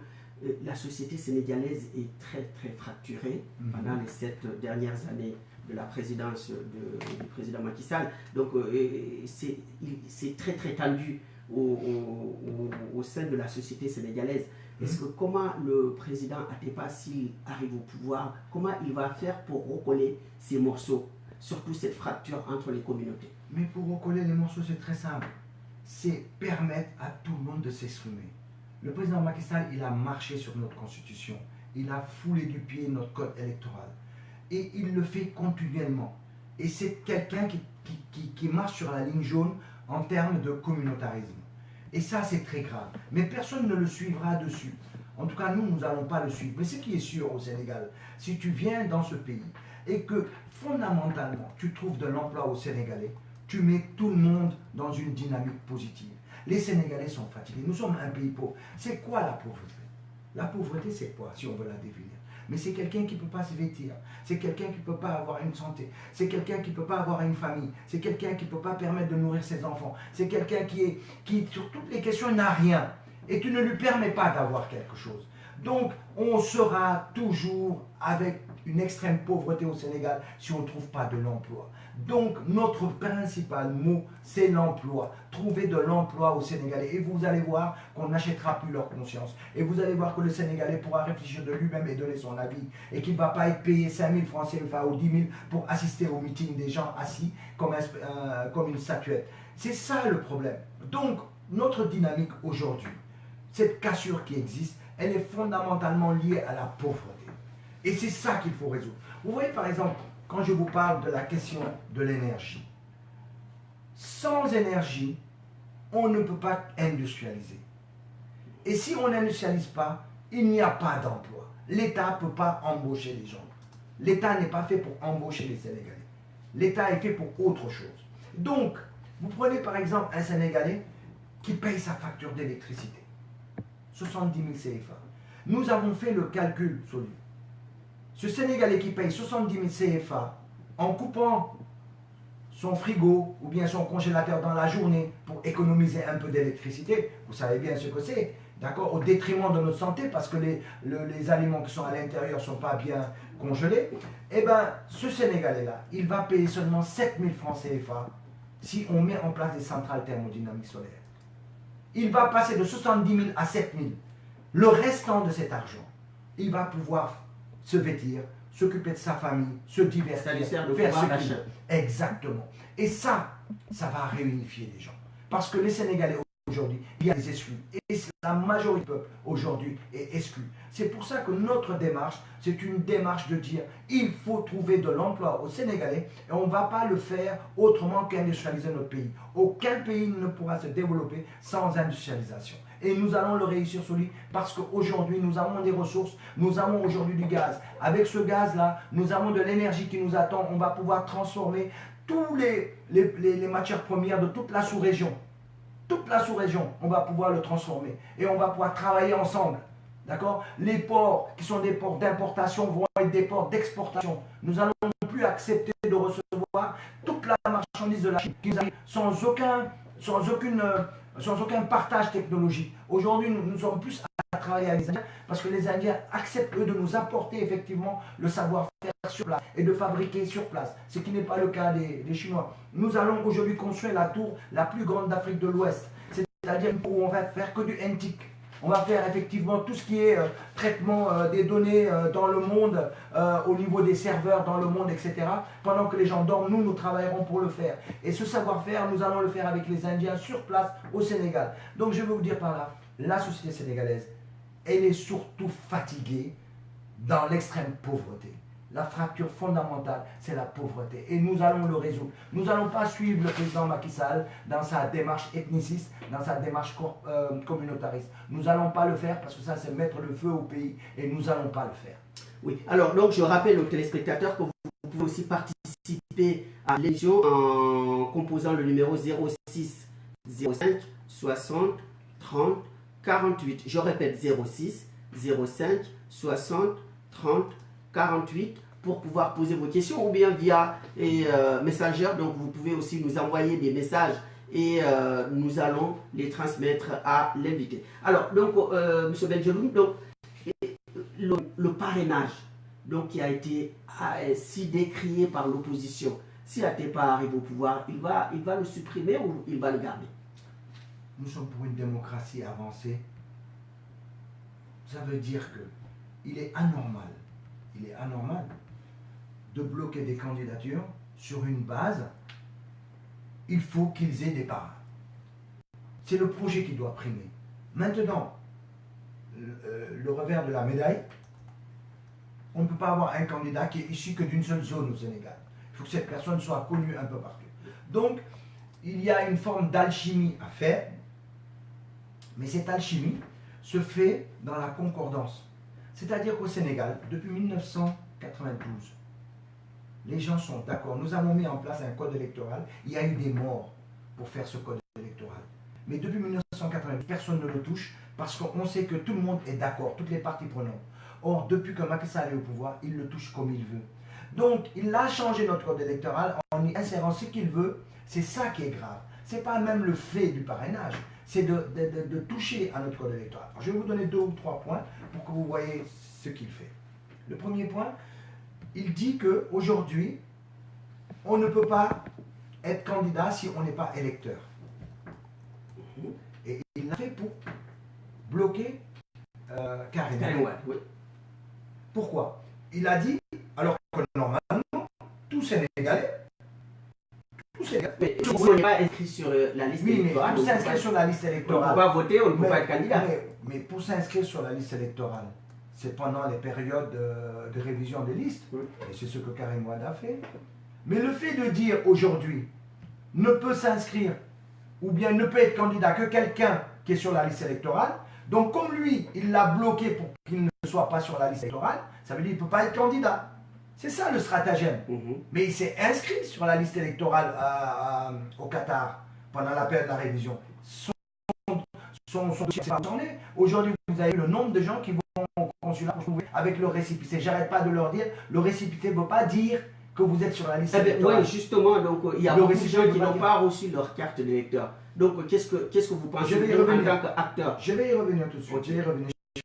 [SPEAKER 1] la société sénégalaise est très, très fracturée pendant les 7 dernières années de la présidence du président Macky Sall. Donc, c'est très, très tendu au sein de la société sénégalaise. Est-ce que comment le président Atepa, s'il arrive au pouvoir, comment il va faire pour recoller ces morceaux, surtout cette fracture entre les communautés?
[SPEAKER 3] Mais pour recoller les morceaux, c'est très simple. C'est permettre à tout le monde de s'exprimer. Le président Macky Sall, il a marché sur notre constitution. Il a foulé du pied notre code électoral. Et il le fait continuellement. Et c'est quelqu'un qui marche sur la ligne jaune en termes de communautarisme. Et ça, c'est très grave. Mais personne ne le suivra dessus. En tout cas, nous n'allons pas le suivre. Mais ce qui est sûr au Sénégal, si tu viens dans ce pays et que fondamentalement, tu trouves de l'emploi aux Sénégalais, tu mets tout le monde dans une dynamique positive. Les Sénégalais sont fatigués. Nous sommes un pays pauvre. C'est quoi la pauvreté? La pauvreté, c'est quoi, si on veut la définir? Mais c'est quelqu'un qui ne peut pas se vêtir. C'est quelqu'un qui ne peut pas avoir une santé. C'est quelqu'un qui ne peut pas avoir une famille. C'est quelqu'un qui ne peut pas permettre de nourrir ses enfants. C'est quelqu'un qui, sur toutes les questions, n'a rien. Et tu ne lui permets pas d'avoir quelque chose. Donc, on sera toujours avec une extrême pauvreté au Sénégal si on ne trouve pas de l'emploi. Donc, notre principal mot, c'est l'emploi. Trouver de l'emploi aux Sénégalais. Et vous allez voir qu'on n'achètera plus leur conscience. Et vous allez voir que le Sénégalais pourra réfléchir de lui-même et donner son avis. Et qu'il ne va pas être payé 5 000 francs CFA ou 10 000 pour assister au meeting des gens assis comme une statuette. C'est ça le problème. Donc, notre dynamique aujourd'hui, cette cassure qui existe, elle est fondamentalement liée à la pauvreté. Et c'est ça qu'il faut résoudre. Vous voyez par exemple, quand je vous parle de la question de l'énergie, sans énergie, on ne peut pas industrialiser. Et si on n'industrialise pas, il n'y a pas d'emploi. L'État ne peut pas embaucher les gens. L'État n'est pas fait pour embaucher les Sénégalais. L'État est fait pour autre chose. Donc, vous prenez par exemple un Sénégalais qui paye sa facture d'électricité. 70 000 CFA. Nous avons fait le calcul sur lui. Ce Sénégalais qui paye 70 000 CFA en coupant son frigo ou bien son congélateur dans la journée pour économiser un peu d'électricité, vous savez bien ce que c'est, d'accord, au détriment de notre santé parce que les aliments qui sont à l'intérieur ne sont pas bien congelés, eh bien, ce Sénégalais-là, il va payer seulement 7 000 francs CFA si on met en place des centrales thermodynamiques solaires. Il va passer de 70 000 à 7 000. Le restant de cet argent, il va pouvoir se vêtir, s'occuper de sa famille, se divertir, faire ce qu'il veut. Exactement. Et ça va réunifier les gens. Parce que les Sénégalais aujourd'hui, il y a des exclus. Et la majorité du peuple aujourd'hui est exclue. C'est pour ça que notre démarche, c'est une démarche de dire il faut trouver de l'emploi aux Sénégalais et on ne va pas le faire autrement qu'industrialiser notre pays. Aucun pays ne pourra se développer sans industrialisation. Et nous allons le réussir sur lui parce qu'aujourd'hui, nous avons des ressources, nous avons aujourd'hui du gaz. Avec ce gaz-là, nous avons de l'énergie qui nous attend. On va pouvoir transformer tous les matières premières de toute la sous-région. Toute la sous-région, on va pouvoir le transformer. Et on va pouvoir travailler ensemble. D'accord? Les ports qui sont des ports d'importation vont être des ports d'exportation. Nous n'allons plus accepter de recevoir toute la marchandise de la Chine qui arrive sans aucun partage technologique. Aujourd'hui, nous sommes plus à travailler avec les Indiens parce que les Indiens acceptent, eux, de nous apporter effectivement le savoir-faire sur place et de fabriquer sur place, ce qui n'est pas le cas des Chinois. Nous allons aujourd'hui construire la tour la plus grande d'Afrique de l'Ouest, c'est-à-dire où on va faire que du NTIC. On va faire effectivement tout ce qui est traitement des données dans le monde, au niveau des serveurs dans le monde, etc. Pendant que les gens dorment, nous travaillerons pour le faire. Et ce savoir-faire, nous allons le faire avec les Indiens sur place au Sénégal. Donc je veux vous dire par là, la société sénégalaise, elle est surtout fatiguée dans l'extrême pauvreté. La fracture fondamentale, c'est la pauvreté. Et nous allons le résoudre. Nous n'allons pas suivre le président Macky Sall dans sa démarche ethniciste, dans sa démarche communautariste. Nous n'allons pas le faire parce que ça, c'est mettre le feu au pays. Et nous n'allons pas le faire.
[SPEAKER 1] Oui, alors donc je rappelle aux téléspectateurs que vous pouvez aussi participer à l'émission en composant le numéro 06 05 60 30 48. Je répète 06 05 60 30 48 pour pouvoir poser vos questions ou bien via Messenger. Donc vous pouvez aussi nous envoyer des messages et nous allons les transmettre à l'invité. Alors donc M. Benjeloum, donc le parrainage donc, qui a été si décrié par l'opposition, si Atepa arrive au pouvoir, il va le supprimer ou il va le garder?
[SPEAKER 3] Nous sommes pour une démocratie avancée. Ça veut dire qu'il est anormal. Il est anormal de bloquer des candidatures sur une base. Il faut qu'ils aient des parrains. C'est le projet qui doit primer. Maintenant, le revers de la médaille, on ne peut pas avoir un candidat qui est issu que d'une seule zone au Sénégal. Il faut que cette personne soit connue un peu partout. Donc, il y a une forme d'alchimie à faire, mais cette alchimie se fait dans la concordance. C'est-à-dire qu'au Sénégal, depuis 1992, les gens sont d'accord. Nous avons mis en place un code électoral. Il y a eu des morts pour faire ce code électoral. Mais depuis 1992, personne ne le touche parce qu'on sait que tout le monde est d'accord, toutes les parties prenantes. Or, depuis que Macky Sall est au pouvoir, il le touche comme il veut. Donc, il a changé notre code électoral en y insérant ce qu'il veut. C'est ça qui est grave. Ce n'est pas même le fait du parrainage, c'est de toucher à notre code électoral. Alors, je vais vous donner 2 ou 3 points pour que vous voyez ce qu'il fait. Le premier point, il dit qu'aujourd'hui, on ne peut pas être candidat si on n'est pas électeur. Et il l'a fait pour bloquer Karim Wade. Oui. Pourquoi? Il a dit, alors que normalement, tout Sénégalais,
[SPEAKER 1] mais si on n'est pas inscrit sur la liste électorale,
[SPEAKER 3] pour s'inscrire sur la liste électorale,
[SPEAKER 1] on ne peut pas voter, on ne peut pas être candidat.
[SPEAKER 3] Mais pour s'inscrire sur la liste électorale, c'est pendant les périodes de révision des listes. Oui. Et c'est ce que Karim Wade a fait. Mais le fait de dire aujourd'hui, ne peut s'inscrire ou bien ne peut être candidat que quelqu'un qui est sur la liste électorale, donc comme lui, il l'a bloqué pour qu'il ne soit pas sur la liste électorale, ça veut dire qu'il ne peut pas être candidat. C'est ça le stratagème. Mais il s'est inscrit sur la liste électorale au Qatar pendant la période de la révision. Son dossier n'est pas tourné. Aujourd'hui, vous avez le nombre de gens qui vont au consulat avec le récépissé. J'arrête pas de leur dire, le récépissé ne veut pas dire que vous êtes sur la liste
[SPEAKER 1] Oui,
[SPEAKER 3] électorale.
[SPEAKER 1] justement, donc il y a beaucoup de gens qui n'ont pas reçu leur carte d'électeur. Donc qu'est-ce que vous pensez en tant qu'acteur?
[SPEAKER 3] Je vais y revenir tout de suite. Je vais y revenir. Je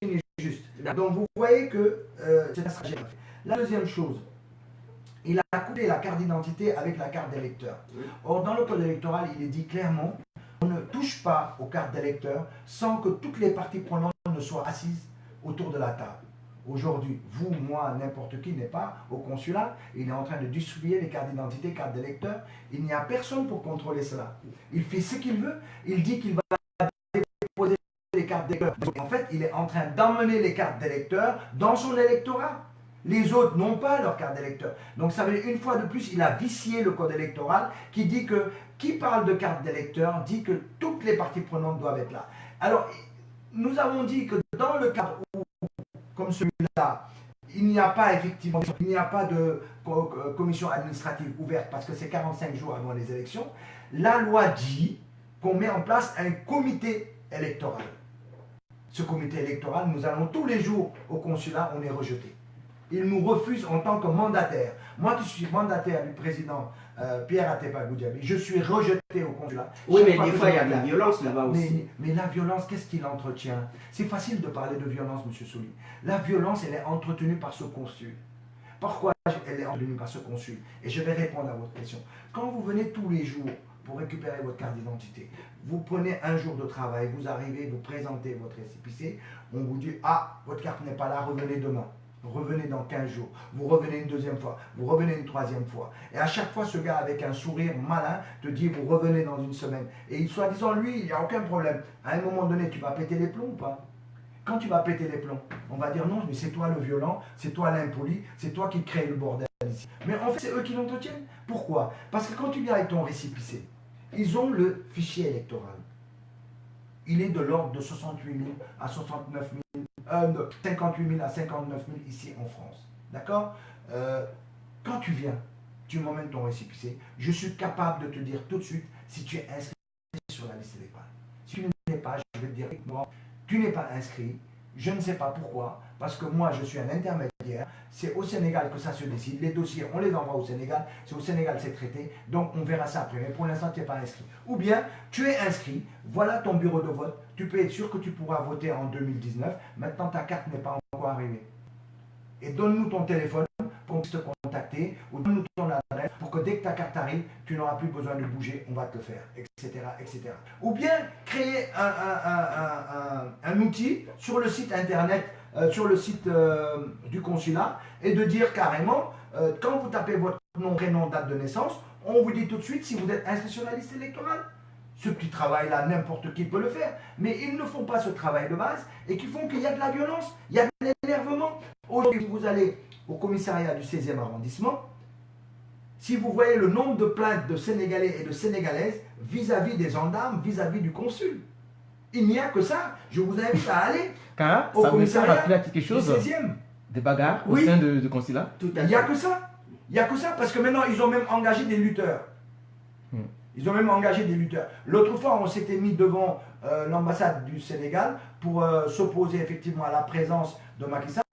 [SPEAKER 3] finis juste. Donc vous voyez que c'est un stratégie. La deuxième chose, il a coupé la carte d'identité avec la carte d'électeur. Or, dans le code électoral, il est dit clairement, on ne touche pas aux cartes d'électeur sans que toutes les parties prenantes ne soient assises autour de la table. Aujourd'hui, vous, moi, n'importe qui n'est pas au consulat, il est en train de distribuer les cartes d'identité, cartes d'électeur. Il n'y a personne pour contrôler cela. Il fait ce qu'il veut, il dit qu'il va déposer les cartes d'électeur. En fait, il est en train d'emmener les cartes d'électeur dans son électorat. Les autres n'ont pas leur carte d'électeur. Donc ça veut dire, une fois de plus, il a vicié le code électoral qui dit que, qui parle de carte d'électeur, dit que toutes les parties prenantes doivent être là. Alors, nous avons dit que dans le cadre où, comme celui-là, il n'y a pas effectivement, il n'y a pas de commission administrative ouverte parce que c'est 45 jours avant les élections, la loi dit qu'on met en place un comité électoral. Ce comité électoral, nous allons tous les jours au consulat, on est rejeté. Il nous refuse en tant que mandataire. Moi qui suis mandataire du président Pierre Atepa Goudiaby, je suis rejeté au consulat.
[SPEAKER 1] Oui, mais des fois il y a de la violence là-bas aussi.
[SPEAKER 3] Mais la violence, qu'est-ce qu'il entretient? C'est facile de parler de violence, M. Souli. La violence, elle est entretenue par ce consul. Pourquoi elle est entretenue par ce consul? Et je vais répondre à votre question. Quand vous venez tous les jours pour récupérer votre carte d'identité, vous prenez un jour de travail, vous arrivez, vous présentez votre récépissé, on vous dit « Ah, votre carte n'est pas là, revenez demain ». Revenez dans 15 jours, vous revenez une deuxième fois, vous revenez une troisième fois. Et à chaque fois, ce gars avec un sourire malin te dit vous revenez dans une semaine. Et soi-disant, lui, il n'y a aucun problème. À un moment donné, tu vas péter les plombs ou pas? Quand tu vas péter les plombs, on va dire non, mais c'est toi le violent, c'est toi l'impoli, c'est toi qui crée le bordel ici. Mais en fait, c'est eux qui l'entretiennent. Pourquoi? Parce que quand tu viens avec ton récépissé, ils ont le fichier électoral. Il est de l'ordre de 68 000 à 69 000. 58 000 à 59 000 ici en France. D'accord? Quand tu viens, tu m'emmènes ton récépissé, je suis capable de te dire tout de suite si tu es inscrit sur la liste électorale. Si tu ne l'es pas, je vais te dire, moi, tu n'es pas inscrit, je ne sais pas pourquoi, parce que moi je suis un intermédiaire, c'est au Sénégal que ça se décide, les dossiers on les envoie au Sénégal, c'est au Sénégal c'est traité, donc on verra ça après, mais pour l'instant tu n'es pas inscrit. Ou bien tu es inscrit, voilà ton bureau de vote, tu peux être sûr que tu pourras voter en 2019, maintenant ta carte n'est pas encore arrivée. Et donne-nous ton téléphone pour qu'on puisse te contacter, ou donne-nous ton adresse pour que dès que ta carte arrive, tu n'auras plus besoin de bouger, on va te le faire, etc. etc. Ou bien créer un outil sur le site internet, sur le site du consulat, et de dire carrément, quand vous tapez votre nom, prénom, date de naissance, on vous dit tout de suite si vous êtes inscrit sur la liste électorale. Ce petit travail-là, n'importe qui peut le faire, mais ils ne font pas ce travail de base et qui font qu'il y a de la violence, il y a de l'énervement. Aujourd'hui, vous allez au commissariat du 16e arrondissement, si vous voyez le nombre de plaintes de Sénégalais et de Sénégalaises vis-à-vis des gendarmes, vis-à-vis du consul. Il n'y a que ça. Je vous invite à aller au commissariat
[SPEAKER 4] quelque chose,
[SPEAKER 3] du 16e.
[SPEAKER 4] Des bagarres au sein du consulat.
[SPEAKER 3] Il n'y a que ça. Il n'y a que ça parce que maintenant, ils ont même engagé des lutteurs. Ils ont même engagé des lutteurs. L'autre fois, on s'était mis devant l'ambassade du Sénégal pour s'opposer effectivement à la présence de Macky Sall.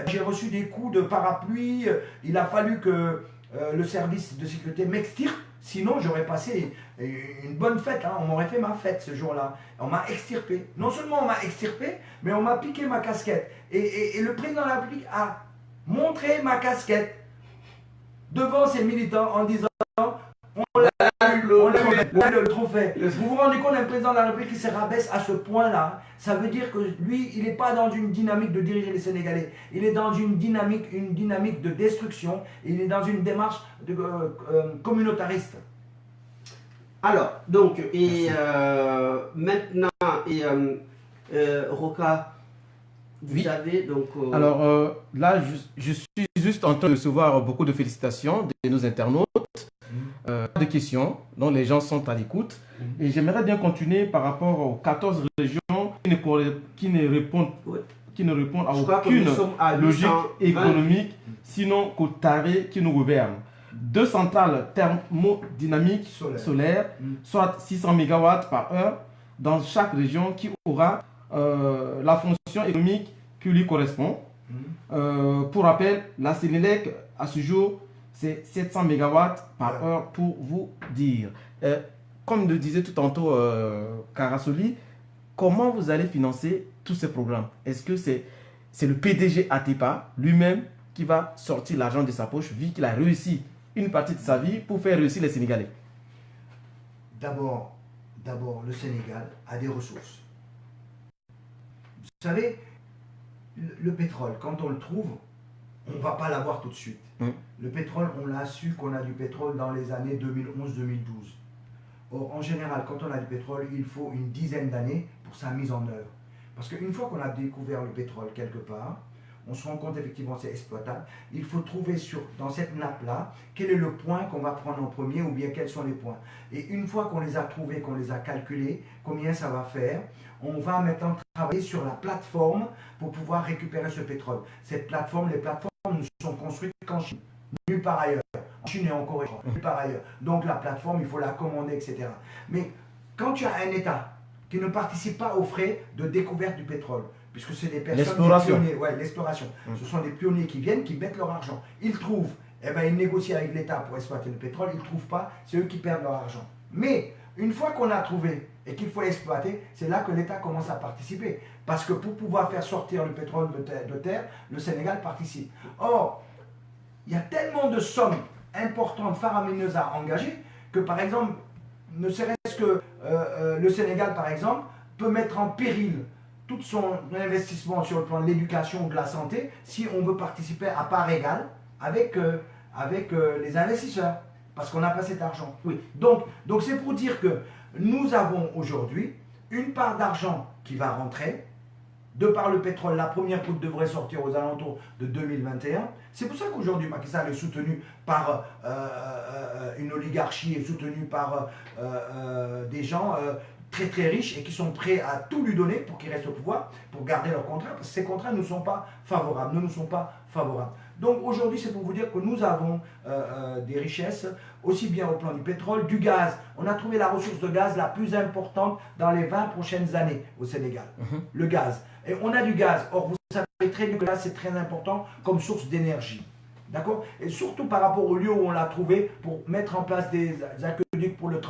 [SPEAKER 3] J'ai reçu des coups de parapluie. Il a fallu que le service de sécurité m'extirpe. Sinon, j'aurais passé une bonne fête. Hein. On m'aurait fait ma fête ce jour-là. On m'a extirpé. Non seulement on m'a extirpé, mais on m'a piqué ma casquette. Et le président de la République a montré ma casquette devant ses militants en disant on l'a le trophée. Vous vous rendez compte d'un président de la République qui se rabaisse à ce point-là? Ça veut dire que lui, il n'est pas dans une dynamique de diriger les Sénégalais. Il est dans une dynamique de destruction. Il est dans une démarche communautariste.
[SPEAKER 1] Alors, donc, et maintenant, Roca, vous avez donc...
[SPEAKER 4] Alors là, je suis juste en train de recevoir beaucoup de félicitations de nos internautes. Pas de questions, donc les gens sont à l'écoute. Et j'aimerais bien continuer par rapport aux 14 régions qui ne répondent à aucune logique économique, sinon qu'au taré qui nous gouverne. 2 centrales thermodynamiques solaires, soit 600 MW par heure, dans chaque région qui aura la fonction économique qui lui correspond. Pour rappel, la Sénélec, à ce jour, c'est 700 MW par heure pour vous dire. Comme le disait tout tantôt Karasoli, comment vous allez financer tous ces programmes? Est-ce que c'est le PDG Atepa lui-même qui va sortir l'argent de sa poche, vu qu'il a réussi une partie de sa vie pour faire réussir les Sénégalais?
[SPEAKER 3] D'abord, le Sénégal a des ressources. Vous savez, le pétrole, quand on le trouve, on ne va pas l'avoir tout de suite. Le pétrole, on l'a su qu'on a du pétrole dans les années 2011-2012. Or, en général, quand on a du pétrole, il faut une dizaine d'années pour sa mise en œuvre. Parce qu'une fois qu'on a découvert le pétrole quelque part, on se rend compte effectivement que c'est exploitable. Il faut trouver dans cette nappe-là, quel est le point qu'on va prendre en premier ou bien quels sont les points. Et une fois qu'on les a trouvés, qu'on les a calculés, combien ça va faire, on va maintenant travailler sur la plateforme pour pouvoir récupérer ce pétrole. Les plateformes ne sont construites qu'en Chine, nulle part ailleurs. En Chine et en Corée, nulle part ailleurs. Donc la plateforme, il faut la commander, etc. Mais quand tu as un État qui ne participe pas aux frais de découverte du pétrole, puisque c'est des personnes...
[SPEAKER 4] L'exploration.
[SPEAKER 3] L'exploration. Ce sont des pionniers qui viennent, qui mettent leur argent. Ils trouvent, ils négocient avec l'État pour exploiter le pétrole, ils ne trouvent pas, c'est eux qui perdent leur argent. Mais une fois qu'on a trouvé et qu'il faut exploiter, c'est là que l'État commence à participer. Parce que pour pouvoir faire sortir le pétrole de terre, le Sénégal participe. Or, il y a tellement de sommes importantes, faramineuses à engager, que par exemple, ne serait-ce que le Sénégal, par exemple, peut mettre en péril tout son investissement sur le plan de l'éducation ou de la santé si on veut participer à part égale avec les investisseurs. Parce qu'on n'a pas cet argent. Oui. Donc c'est pour dire que nous avons aujourd'hui une part d'argent qui va rentrer. De par le pétrole, la première goutte devrait sortir aux alentours de 2021. C'est pour ça qu'aujourd'hui Macky Sall est soutenu par une oligarchie, est soutenu par des gens très très riches et qui sont prêts à tout lui donner pour qu'il reste au pouvoir, pour garder leurs contrats, parce que ces contrats ne sont pas favorables, ne nous sont pas favorables. Donc aujourd'hui, c'est pour vous dire que nous avons des richesses, aussi bien au plan du pétrole, du gaz. On a trouvé la ressource de gaz la plus importante dans les 20 prochaines années au Sénégal, le gaz. Et on a du gaz. Or, vous savez très bien que là, c'est très important comme source d'énergie. D'accord? Et surtout par rapport au lieu où on l'a trouvé, pour mettre en place des aqueducs pour le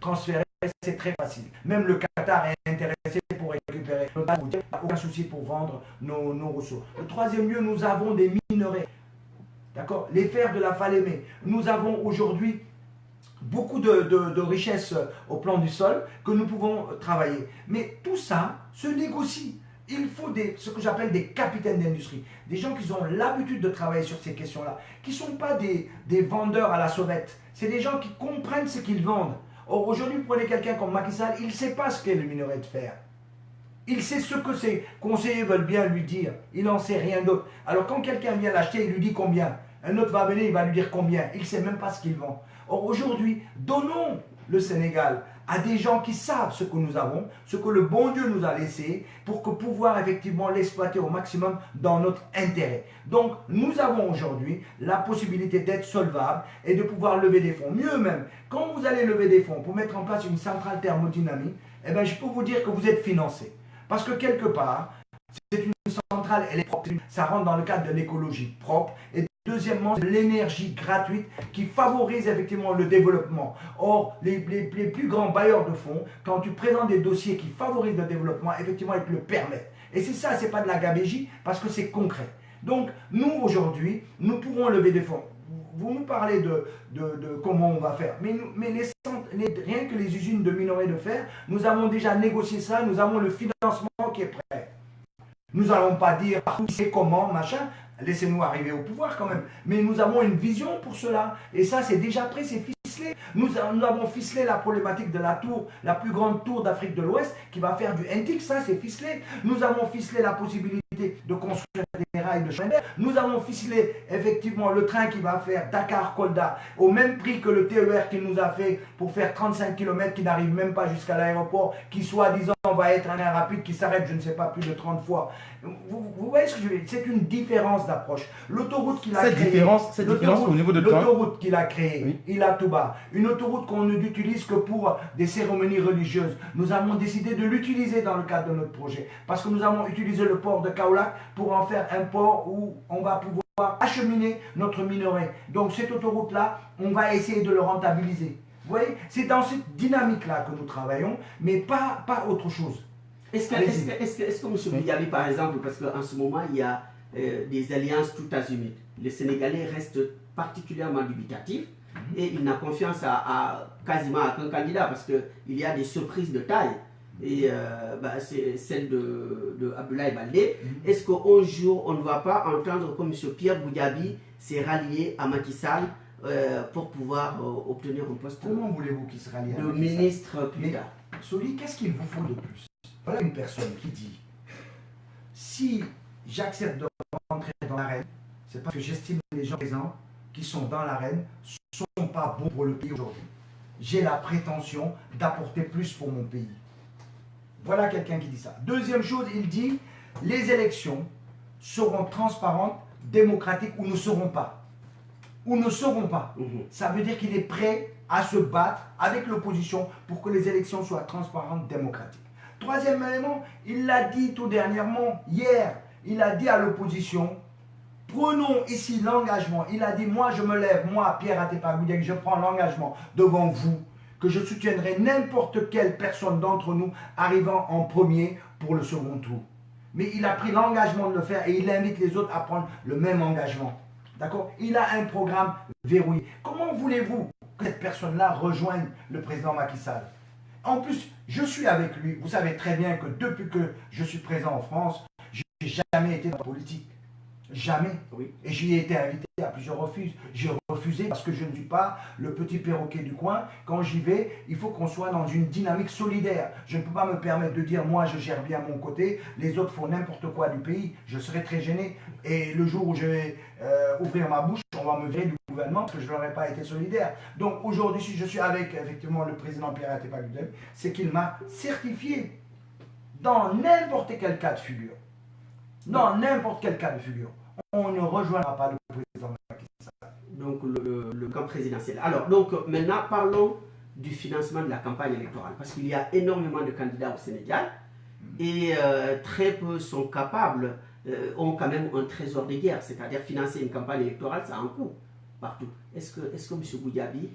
[SPEAKER 3] transférer, c'est très facile. Même le Qatar est intéressé pour récupérer le gaz. Il n'y a aucun souci pour vendre nos ressources. Le troisième lieu, nous avons des minerais. D'accord? Les fers de la Falémé. Nous avons aujourd'hui beaucoup de richesses au plan du sol que nous pouvons travailler. Mais tout ça se négocie. Il faut ce que j'appelle des capitaines d'industrie, des gens qui ont l'habitude de travailler sur ces questions-là, qui ne sont pas des vendeurs à la sauvette, c'est des gens qui comprennent ce qu'ils vendent. Or, aujourd'hui, vous prenez quelqu'un comme Macky Sall, il ne sait pas ce qu'est le minerai de fer. Il sait ce que ses conseillers veulent bien lui dire, il n'en sait rien d'autre. Alors quand quelqu'un vient l'acheter, il lui dit combien. Un autre va venir, il va lui dire combien. Il ne sait même pas ce qu'il vend. Or, aujourd'hui, donnons le Sénégal à des gens qui savent ce que nous avons, ce que le bon Dieu nous a laissé, pour que pouvoir effectivement l'exploiter au maximum dans notre intérêt. Donc, nous avons aujourd'hui la possibilité d'être solvables et de pouvoir lever des fonds. Mieux même, quand vous allez lever des fonds pour mettre en place une centrale thermodynamique, eh bien, je peux vous dire que vous êtes financé. Parce que quelque part, c'est une centrale, elle est propre, ça rentre dans le cadre de l'écologie propre. Et deuxièmement, c'est l'énergie gratuite qui favorise effectivement le développement. Or, les plus grands bailleurs de fonds, quand tu présentes des dossiers qui favorisent le développement, effectivement, ils te le permettent. Et c'est ça, c'est pas de la gabégie, parce que c'est concret. Donc, nous, aujourd'hui, nous pourrons lever des fonds. Vous nous parlez de comment on va faire. Mais rien que les usines de minerai de fer, nous avons déjà négocié ça, nous avons le financement qui est prêt. Nous n'allons pas dire c'est comment, machin. Laissez-nous arriver au pouvoir quand même. Mais nous avons une vision pour cela. Et ça, c'est déjà prêt, c'est ficelé. Nous avons ficelé la problématique de la tour, la plus grande tour d'Afrique de l'Ouest, qui va faire du NTIC, ça c'est ficelé. Nous avons ficelé la possibilité de construire des rails de chemin de fer. Nous avons ficelé effectivement le train qui va faire Dakar-Kolda au même prix que le TER qu'il nous a fait pour faire 35 km qui n'arrive même pas jusqu'à l'aéroport, qui soi-disant va être un train rapide qui s'arrête, je ne sais pas, plus de 30 fois. Vous voyez ce que je veux dire? C'est une différence d'approche. L'autoroute qu'il a créée.
[SPEAKER 4] Cette différence au niveau de temps.
[SPEAKER 3] L'autoroute qu'il a créée,
[SPEAKER 4] oui.
[SPEAKER 3] Ila Touba, une autoroute qu'on n'utilise que pour des cérémonies religieuses. Nous avons décidé de l'utiliser dans le cadre de notre projet. Parce que nous avons utilisé le port de Kaolack pour en faire un port où on va pouvoir pouvoir acheminer notre minerai. Donc cette autoroute-là, on va essayer de le rentabiliser. Vous voyez, c'est dans cette dynamique-là que nous travaillons, mais pas autre chose.
[SPEAKER 1] Est-ce que M. Boudiaby, par exemple, parce qu'en ce moment, il y a des alliances tout azimuts, les Sénégalais restent particulièrement dubitatifs et il n'a confiance quasiment à aucun candidat parce qu'il y a des surprises de taille. Et c'est celle de Abdoulaye Baldé. Est-ce qu'un jour, on ne va pas entendre comme M. Pierre Boudiaby s'est rallié à Macky Sall pour pouvoir obtenir un poste
[SPEAKER 3] voulez-vous qu'il se rallie
[SPEAKER 1] de ministre plus tard?
[SPEAKER 3] Soli, qu'est-ce qu'il vous faut de plus? Voilà une personne qui dit si j'accepte de rentrer dans l'arène, c'est parce que j'estime que les gens présents qui sont dans l'arène ne sont pas bons pour le pays aujourd'hui. J'ai la prétention d'apporter plus pour mon pays. Voilà quelqu'un qui dit ça. Deuxième chose, il dit les élections seront transparentes, démocratiques ou ne seront pas. Ou ne seront pas. Ça veut dire qu'il est prêt à se battre avec l'opposition pour que les élections soient transparentes, démocratiques. Troisième élément, il l'a dit tout dernièrement, hier, il a dit à l'opposition, prenons ici l'engagement. Il a dit, moi je me lève, moi Pierre Atepa Goudiaby, je prends l'engagement devant vous que je soutiendrai n'importe quelle personne d'entre nous arrivant en premier pour le second tour. Mais il a pris l'engagement de le faire et il invite les autres à prendre le même engagement. D'accord? Il a un programme verrouillé. Comment voulez-vous que cette personne-là rejoigne le président Macky Sall? En plus, je suis avec lui. Vous savez très bien que depuis que je suis présent en France, je n'ai jamais été dans la politique. Jamais. Oui. Et j'y ai été invité à plusieurs refuses. J'ai refusé parce que je ne suis pas le petit perroquet du coin. Quand j'y vais, il faut qu'on soit dans une dynamique solidaire. Je ne peux pas me permettre de dire, moi je gère bien mon côté, les autres font n'importe quoi du pays. Je serai très gêné. Et le jour où je vais ouvrir ma bouche, on va me virer du gouvernement parce que je n'aurais pas été solidaire. Donc aujourd'hui, si je suis avec effectivement le président Pierre Atepa Goudiaby, c'est qu'il m'a certifié dans n'importe quel cas de figure. Dans n'importe quel cas de figure. On ne rejoindra pas le président Macky Sall.
[SPEAKER 1] Donc le camp présidentiel. Alors, donc maintenant, parlons du financement de la campagne électorale. Parce qu'il y a énormément de candidats au Sénégal et très peu sont capables, ont quand même un trésor de guerre. C'est-à-dire financer une campagne électorale, ça a un coût partout. Est-ce que M. Boudiaby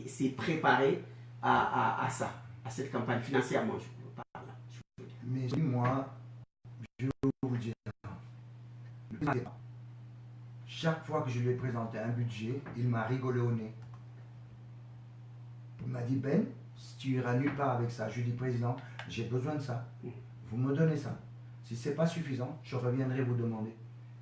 [SPEAKER 1] s'est préparé à ça, à cette campagne financièrement, je parle.
[SPEAKER 3] Mais moi, je vais vous dire. Chaque fois que je lui ai présenté un budget, il m'a rigolé au nez. Il m'a dit, Ben, si tu iras nulle part avec ça, je lui ai dit, président, j'ai besoin de ça. Vous me donnez ça. Si ce n'est pas suffisant, je reviendrai vous demander.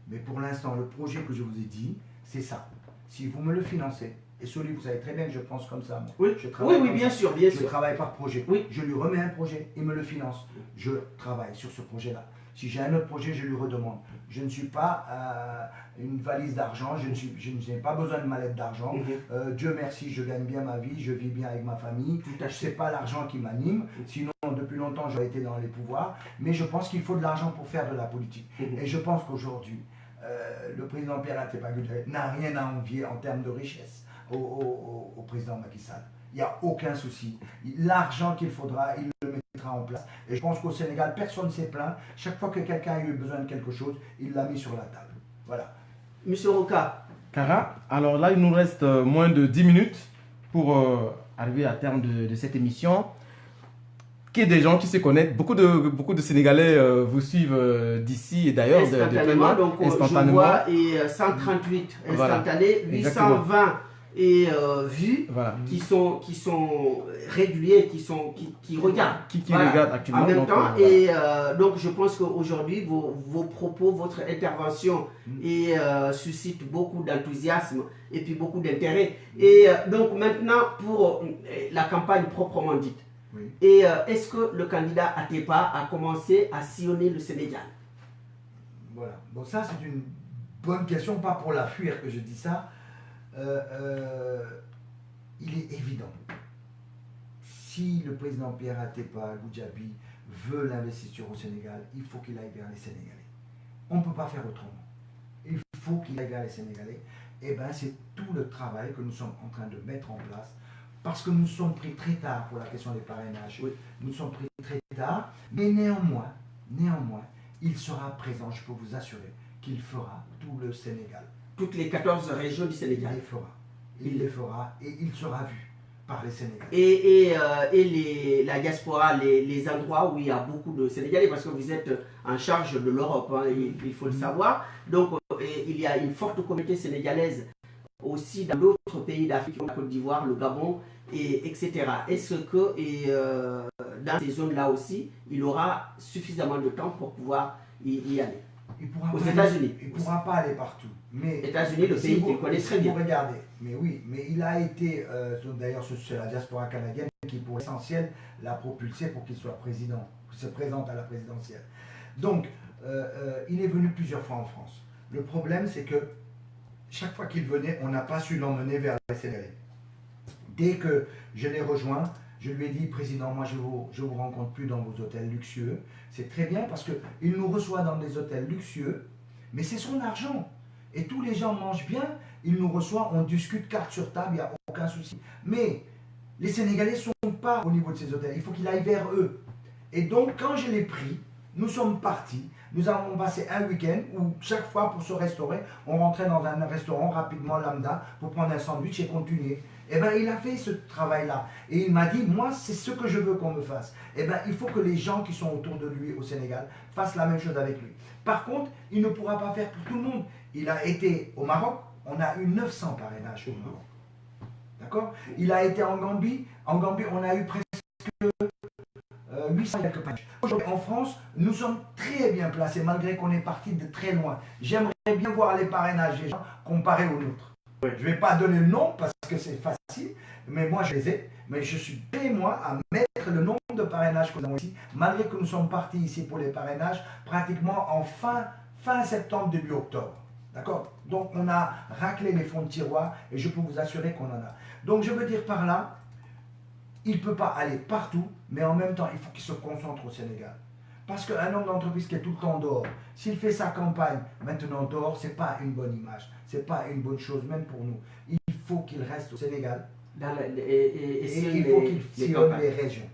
[SPEAKER 3] Mais pour l'instant, le projet que je vous ai dit, c'est ça. Si vous me le financez, et celui, vous savez très bien que je pense comme ça. Moi.
[SPEAKER 1] Oui, oui, bien sûr, bien sûr.
[SPEAKER 3] Je travaille par projet.
[SPEAKER 1] Oui.
[SPEAKER 3] Je lui remets un projet, il me le finance. Je travaille sur ce projet-là. Si j'ai un autre projet, je lui redemande. Je ne suis pas une valise d'argent, je n'ai pas besoin de mallette d'argent. Dieu merci, je gagne bien ma vie, je vis bien avec ma famille. Ce n'est pas l'argent qui m'anime, sinon depuis longtemps j'aurais été dans les pouvoirs. Mais je pense qu'il faut de l'argent pour faire de la politique. Et je pense qu'aujourd'hui, le président Pierre Atepa Goudiaby n'a rien à envier en termes de richesse au président Macky Sall. Il n'y a aucun souci. L'argent qu'il faudra, il le mettra en place. Et je pense qu'au Sénégal, personne ne s'est plaint. Chaque fois que quelqu'un a eu besoin de quelque chose, il l'a mis sur la table. Voilà.
[SPEAKER 1] Monsieur Roca.
[SPEAKER 4] Cara, alors là, il nous reste moins de 10 minutes pour arriver à terme de cette émission. Qui est des gens qui se connaissent. Beaucoup de Sénégalais vous suivent d'ici et d'ailleurs.
[SPEAKER 1] Instantanément, donc je vois et 138 instantanés, voilà. 820 et vues
[SPEAKER 4] voilà.
[SPEAKER 1] qui sont réguliers, qui regardent.
[SPEAKER 4] Qui voilà. Regardent actuellement.
[SPEAKER 1] En même temps, et donc je pense qu'aujourd'hui, vos propos, votre intervention suscite beaucoup d'enthousiasme et puis beaucoup d'intérêt. Et donc maintenant, pour la campagne proprement dite, oui. Et est-ce que le candidat Atepa a commencé à sillonner le Sénégal?
[SPEAKER 3] Voilà. Bon, ça c'est une bonne question, pas pour la fuir que je dis ça. Il est évident, si le président Pierre Atepa Goudiaby veut l'investiture au Sénégal, il faut qu'il aille vers les Sénégalais. On ne peut pas faire autrement. Il faut qu'il aille vers les Sénégalais. Et bien c'est tout le travail que nous sommes en train de mettre en place. Parce que nous sommes pris très tard pour la question des parrainages. Oui. Nous sommes pris très tard, mais néanmoins, il sera présent, je peux vous assurer, qu'il fera tout le Sénégal.
[SPEAKER 1] Toutes les 14 régions du
[SPEAKER 3] Il
[SPEAKER 1] Sénégal.
[SPEAKER 3] les fera. Il les fera et il sera vu par les Sénégalais.
[SPEAKER 1] Et la diaspora, les endroits où il y a beaucoup de Sénégalais, parce que vous êtes en charge de l'Europe, hein, il faut le savoir. Donc, il y a une forte communauté sénégalaise aussi dans d'autres pays d'Afrique, comme la Côte d'Ivoire, le Gabon, etc. Est-ce que dans ces zones-là aussi, il aura suffisamment de temps pour pouvoir y aller? Aux États-Unis.
[SPEAKER 3] Il ne pourra pas aller partout. Mais
[SPEAKER 1] États-Unis, le pays qu'il connaît très bien.
[SPEAKER 3] Regardez, mais oui, mais il a été, d'ailleurs c'est la diaspora canadienne qui pour l'essentiel l'a propulsé pour qu'il soit président, qu'il se présente à la présidentielle. Donc, il est venu plusieurs fois en France. Le problème, c'est que chaque fois qu'il venait, on n'a pas su l'emmener vers les Sénégalais. Dès que je l'ai rejoint, je lui ai dit, Président, moi je vous rencontre plus dans vos hôtels luxueux. C'est très bien parce qu'il nous reçoit dans des hôtels luxueux, mais c'est son argent. Et tous les gens mangent bien, il nous reçoit, on discute carte sur table, il n'y a aucun souci. Mais les Sénégalais ne sont pas au niveau de ces hôtels, il faut qu'il aille vers eux. Et donc quand je l'ai pris, nous sommes partis, nous avons passé un week-end où chaque fois pour se restaurer, on rentrait dans un restaurant rapidement lambda pour prendre un sandwich et continuer. Eh bien, il a fait ce travail-là. Et il m'a dit, moi, c'est ce que je veux qu'on me fasse. Eh bien, il faut que les gens qui sont autour de lui au Sénégal fassent la même chose avec lui. Par contre, il ne pourra pas faire pour tout le monde. Il a été au Maroc, on a eu 900 parrainages au Maroc. D'accord? Il a été en Gambie, on a eu presque 800 quelques parrainages. Aujourd'hui, en France, nous sommes très bien placés, malgré qu'on est parti de très loin. J'aimerais bien voir les parrainages des gens comparés aux nôtres. Je ne vais pas donner le nom parce que c'est facile, mais moi je les ai. Mais je suis prêt, moi, à mettre le nombre de parrainages que nous avons ici, malgré que nous sommes partis ici pour les parrainages, pratiquement en fin septembre, début octobre. D'accord? Donc on a raclé les fonds de tiroir et je peux vous assurer qu'on en a. Donc je veux dire par là, il ne peut pas aller partout, mais en même temps, il faut qu'il se concentre au Sénégal. Parce qu'un homme d'entreprise qui est tout le temps dehors, s'il fait sa campagne maintenant dehors, ce n'est pas une bonne image, ce n'est pas une bonne chose, même pour nous. Il faut qu'il reste au Sénégal et il faut qu'il sillonne les régions.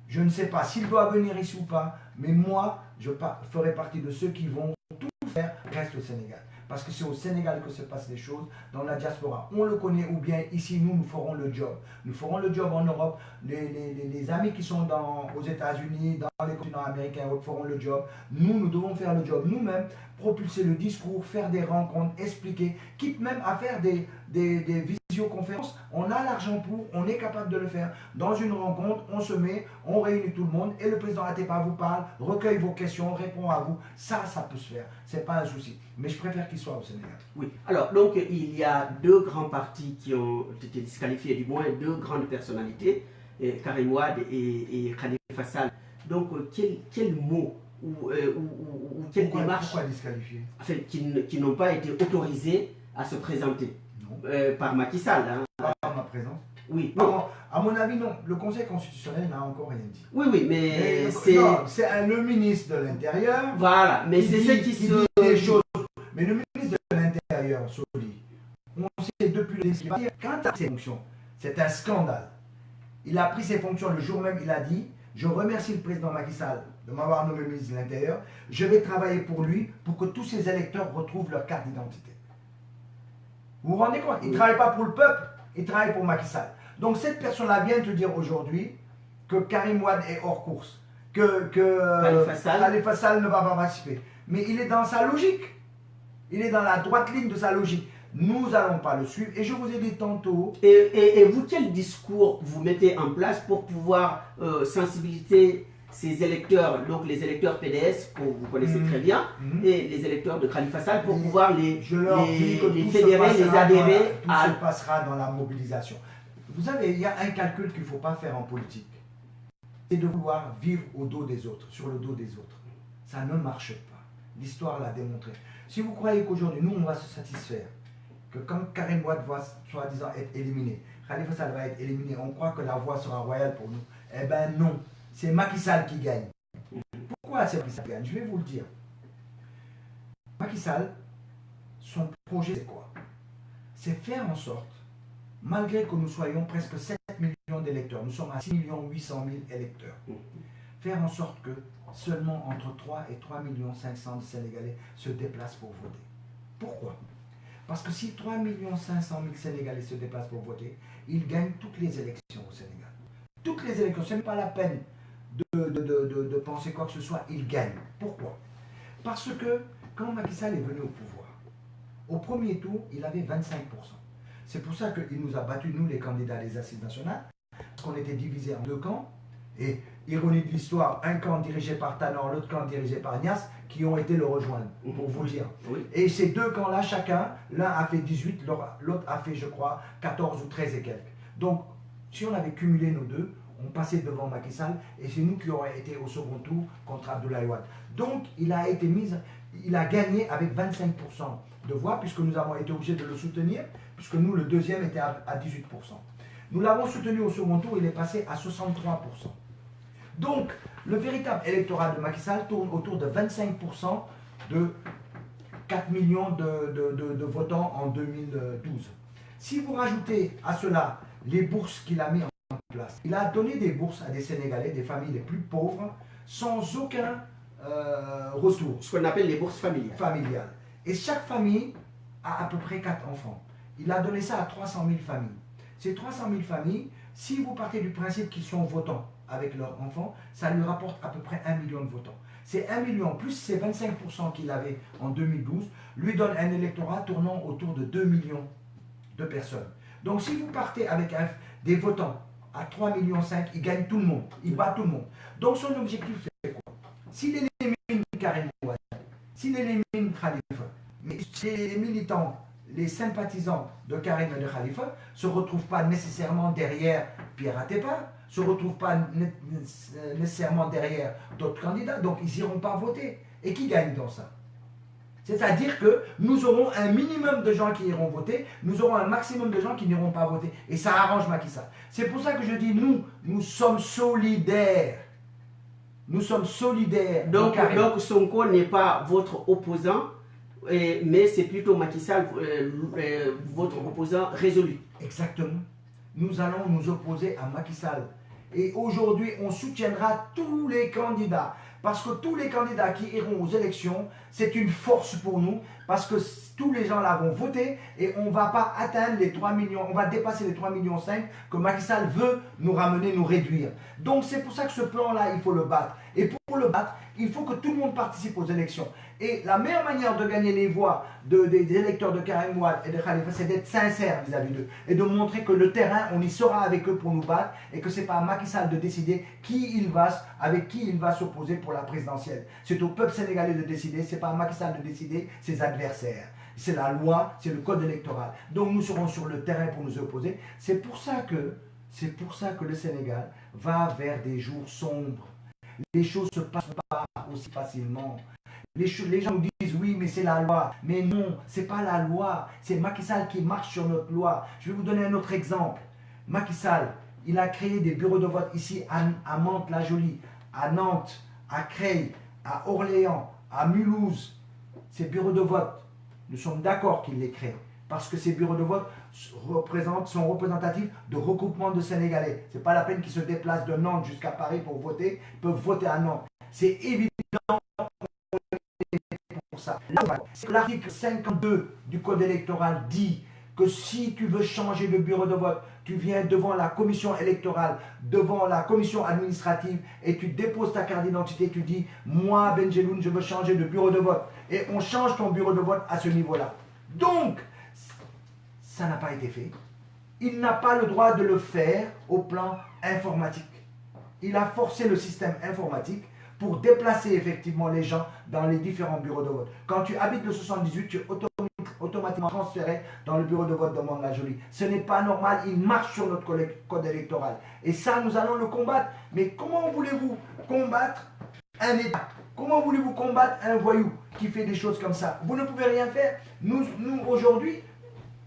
[SPEAKER 3] Je ne sais pas s'il doit venir ici ou pas, mais moi, je ferai partie de ceux qui vont tout faire, reste au Sénégal. Parce que c'est au Sénégal que se passent les choses, dans la diaspora. On le connaît, ou bien ici, nous ferons le job. Nous ferons le job en Europe. Les amis qui sont aux États-Unis, dans les continents américains, feront le job. Nous devons faire le job nous-mêmes, propulser le discours, faire des rencontres, expliquer, quitte même à faire des visioconférences. On a l'argent pour, on est capable de le faire. Dans une rencontre, on se met, on réunit tout le monde et le président Atepa vous parle, recueille vos questions, répond à vous. Ça peut se faire. Ce n'est pas un souci. Mais je préfère qu'il soit au Sénégal.
[SPEAKER 1] Oui. Alors, donc, il y a deux grands partis qui ont été disqualifiés, du moins deux grandes personnalités, Karim Wade et Khalifa Sall. Donc, quel mot ou quelle démarche...
[SPEAKER 3] Pourquoi disqualifiés?
[SPEAKER 1] Enfin, qui n'ont pas été autorisés à se présenter par Macky Sall. Hein.
[SPEAKER 3] Par ma présence?
[SPEAKER 1] Oui.
[SPEAKER 3] Non, à mon avis, non. Le Conseil constitutionnel n'a encore rien dit.
[SPEAKER 1] Oui, mais c'est...
[SPEAKER 3] C'est le ministre de l'Intérieur.
[SPEAKER 1] Voilà, mais c'est ce qui se...
[SPEAKER 3] dit des choses. Mais le ministre de l'Intérieur, Soli, on sait depuis le début, quand il a pris ses fonctions, c'est un scandale. Il a pris ses fonctions le jour même, il a dit, je remercie le président Macky Sall de m'avoir nommé ministre de l'Intérieur, je vais travailler pour lui, pour que tous ses électeurs retrouvent leur carte d'identité. Vous vous rendez compte? Il ne travaille pas pour le peuple, il travaille pour Macky Sall. Donc cette personne-là vient te dire aujourd'hui que Karim Wade est hors course, que Khalifa Sall ne va pas participer. Mais il est dans sa logique. Il est dans la droite ligne de sa logique. Nous n'allons pas le suivre. Et je vous ai dit tantôt...
[SPEAKER 1] Et vous, quel discours vous mettez en place pour pouvoir sensibiliser ces électeurs, donc les électeurs PDS, que vous connaissez très bien, et les électeurs de Khalifa Sall, pour pouvoir les fédérer, les adhérer
[SPEAKER 3] à... Tout se passera dans la mobilisation. Vous savez, il y a un calcul qu'il ne faut pas faire en politique. C'est de vouloir vivre au dos des autres, sur le dos des autres. Ça ne marche pas. L'histoire l'a démontré. Si vous croyez qu'aujourd'hui, nous, on va se satisfaire, que quand Karim Wade va soi-disant être éliminé, Khalifa Sall va être éliminé, on croit que la voie sera royale pour nous. Eh bien non, c'est Macky Sall qui gagne. Pourquoi c'est Macky Sall qui gagne? Je vais vous le dire. Macky Sall, son projet c'est quoi? C'est faire en sorte, malgré que nous soyons presque 7 millions d'électeurs, nous sommes à 6 800 000 électeurs, faire en sorte que seulement entre 3 et 3,5 millions de Sénégalais se déplacent pour voter. Pourquoi? Parce que si 3,5 millions de Sénégalais se déplacent pour voter, ils gagnent toutes les élections au Sénégal. Toutes les élections, ce n'est pas la peine de penser quoi que ce soit, ils gagnent. Pourquoi? Parce que quand Macky Sall est venu au pouvoir, au premier tour, il avait 25%. C'est pour ça qu'il nous a battus, nous les candidats des assises nationales, parce qu'on était divisés en deux camps. Et ironie de l'histoire, un camp dirigé par Tanor, l'autre camp dirigé par Niasse, qui ont été le rejoindre, pour vous dire.
[SPEAKER 1] Oui.
[SPEAKER 3] Et ces deux camps-là, chacun, l'un a fait 18, l'autre a fait, je crois, 14 ou 13 et quelques. Donc, si on avait cumulé nos deux, on passait devant Macky Sall, et c'est nous qui aurions été au second tour contre Abdoulaye Wade. Donc, il a gagné avec 25% de voix, puisque nous avons été obligés de le soutenir, puisque nous, le deuxième était à 18%. Nous l'avons soutenu au second tour, il est passé à 63%. Donc, le véritable électorat de Macky Sall tourne autour de 25% de 4 millions de votants en 2012. Si vous rajoutez à cela les bourses qu'il a mis en place, il a donné des bourses à des Sénégalais, des familles les plus pauvres, sans aucun retour.
[SPEAKER 1] Ce qu'on appelle les bourses familiales.
[SPEAKER 3] Et chaque famille a à peu près 4 enfants. Il a donné ça à 300 000 familles. Ces 300 000 familles, si vous partez du principe qu'ils sont votants avec leurs enfants, ça lui rapporte à peu près 1 million de votants. Ces 1 million plus ces 25% qu'il avait en 2012 lui donne un électorat tournant autour de 2 millions de personnes. Donc si vous partez avec des votants à 3,5 millions, il gagne tout le monde, il bat tout le monde. Donc son objectif c'est quoi? S'il élimine Karim Wade, s'il élimine Khalifa, mais les militants, les sympathisants de Karim et de Khalifa ne se retrouvent pas nécessairement derrière Pierre Atepa, ne se retrouvent pas nécessairement derrière d'autres candidats, donc ils n'iront pas voter. Et qui gagne dans ça? C'est-à-dire que nous aurons un minimum de gens qui iront voter, nous aurons un maximum de gens qui n'iront pas voter. Et ça arrange Macky Sall. C'est pour ça que je dis, nous sommes solidaires. Nous sommes solidaires.
[SPEAKER 1] Donc Sonko n'est pas votre opposant, mais c'est plutôt Macky Sall, votre opposant résolu.
[SPEAKER 3] Exactement. Nous allons nous opposer à Macky Sall. Et aujourd'hui, on soutiendra tous les candidats. Parce que tous les candidats qui iront aux élections, c'est une force pour nous. Parce que tous les gens là vont voter et on ne va pas atteindre les 3 millions, on va dépasser les 3,5 millions que Macky Sall veut nous ramener, nous réduire. Donc c'est pour ça que ce plan-là, il faut le battre. Et pour le battre, il faut que tout le monde participe aux élections. Et la meilleure manière de gagner les voix des électeurs de Karim Wade et de Khalifa, c'est d'être sincère vis-à-vis d'eux. Et de montrer que le terrain, on y sera avec eux pour nous battre. Et que ce n'est pas à Macky Sall de décider avec qui il va s'opposer pour la présidentielle. C'est au peuple sénégalais de décider, ce n'est pas à Macky Sall de décider ses adversaires. C'est la loi, c'est le code électoral. Donc nous serons sur le terrain pour nous opposer. C'est pour ça que le Sénégal va vers des jours sombres. Les choses ne se passent pas aussi facilement. Les gens nous disent oui, mais c'est la loi. Mais non, ce n'est pas la loi. C'est Macky Sall qui marche sur notre loi. Je vais vous donner un autre exemple. Macky Sall, il a créé des bureaux de vote ici à Mantes-la-Jolie, à Nantes, à Creil, à Orléans, à Mulhouse. Ces bureaux de vote, nous sommes d'accord qu'il les crée. Parce que ces bureaux de vote sont représentatifs de regroupements de Sénégalais. Ce n'est pas la peine qu'ils se déplacent de Nantes jusqu'à Paris pour voter. Ils peuvent voter à Nantes. C'est évident pour ça. L'article 52 du Code électoral dit que si tu veux changer de bureau de vote, tu viens devant la commission électorale, devant la commission administrative et tu déposes ta carte d'identité, tu dis « Moi, Benjeloun, je veux changer de bureau de vote. » Et on change ton bureau de vote à ce niveau-là. Donc, ça n'a pas été fait. Il n'a pas le droit de le faire au plan informatique. Il a forcé le système informatique pour déplacer effectivement les gens dans les différents bureaux de vote. Quand tu habites le 78, tu es automatiquement transféré dans le bureau de vote de Mantes-la-Jolie. Ce n'est pas normal, il marche sur notre code électoral. Et ça, nous allons le combattre. Mais comment voulez-vous combattre un État? Comment voulez-vous combattre un voyou qui fait des choses comme ça? Vous ne pouvez rien faire. Nous aujourd'hui,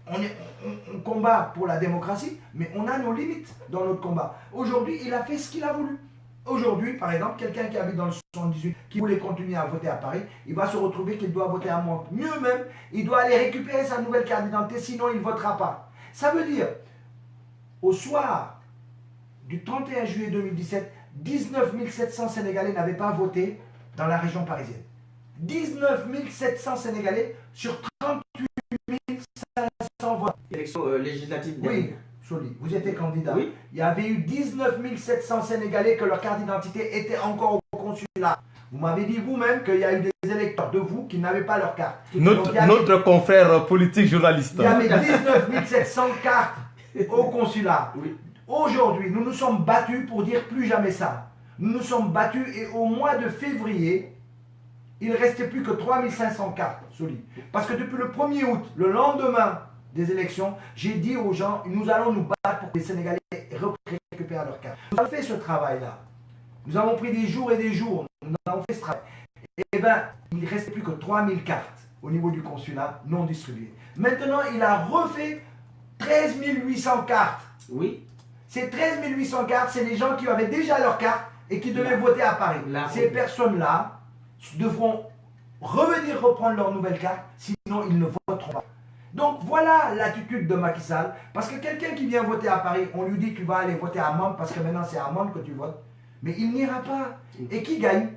[SPEAKER 3] on combat pour la démocratie, mais on a nos limites dans notre combat. Aujourd'hui, il a fait ce qu'il a voulu. Aujourd'hui, par exemple, quelqu'un qui habite dans le 78, qui voulait continuer à voter à Paris, il va se retrouver qu'il doit voter à Mantes. Mieux même, il doit aller récupérer sa nouvelle carte d'identité, sinon il ne votera pas. Ça veut dire, au soir du 31 juillet 2017, 19 700 Sénégalais n'avaient pas voté dans la région parisienne. 19 700 Sénégalais sur 38 500 voix.
[SPEAKER 1] Élection législative.
[SPEAKER 3] Oui, Soli, vous étiez candidat.
[SPEAKER 1] Oui.
[SPEAKER 3] Il y avait eu 19 700 Sénégalais que leur carte d'identité était encore au consulat. Vous m'avez dit vous-même qu'il y a eu des électeurs de vous qui n'avaient pas leur carte.
[SPEAKER 4] Notre confrère politique journaliste.
[SPEAKER 3] Il y avait 19 700 cartes au consulat.
[SPEAKER 1] Oui.
[SPEAKER 3] Aujourd'hui, nous nous sommes battus pour dire plus jamais ça. Nous nous sommes battus et au mois de février, il ne restait plus que 3500 cartes solides. Parce que depuis le 1er août, le lendemain des élections, j'ai dit aux gens, nous allons nous battre pour que les Sénégalais récupèrent leur carte. Nous avons fait ce travail-là. Nous avons pris des jours et des jours. Nous avons fait ce travail. Et bien, il ne restait plus que 3000 cartes au niveau du consulat non distribuées. Maintenant, il a refait 13 800 cartes.
[SPEAKER 1] Oui.
[SPEAKER 3] Ces 13 800 cartes, c'est les gens qui avaient déjà leur carte et qui devaient voter à Paris. Ces personnes-là devront revenir reprendre leur nouvelle carte, sinon ils ne voteront pas. Donc voilà l'attitude de Macky Sall. Parce que quelqu'un qui vient voter à Paris, on lui dit que tu vas aller voter à Mende parce que maintenant c'est à Mende que tu votes. Mais il n'ira pas. Et qui gagne?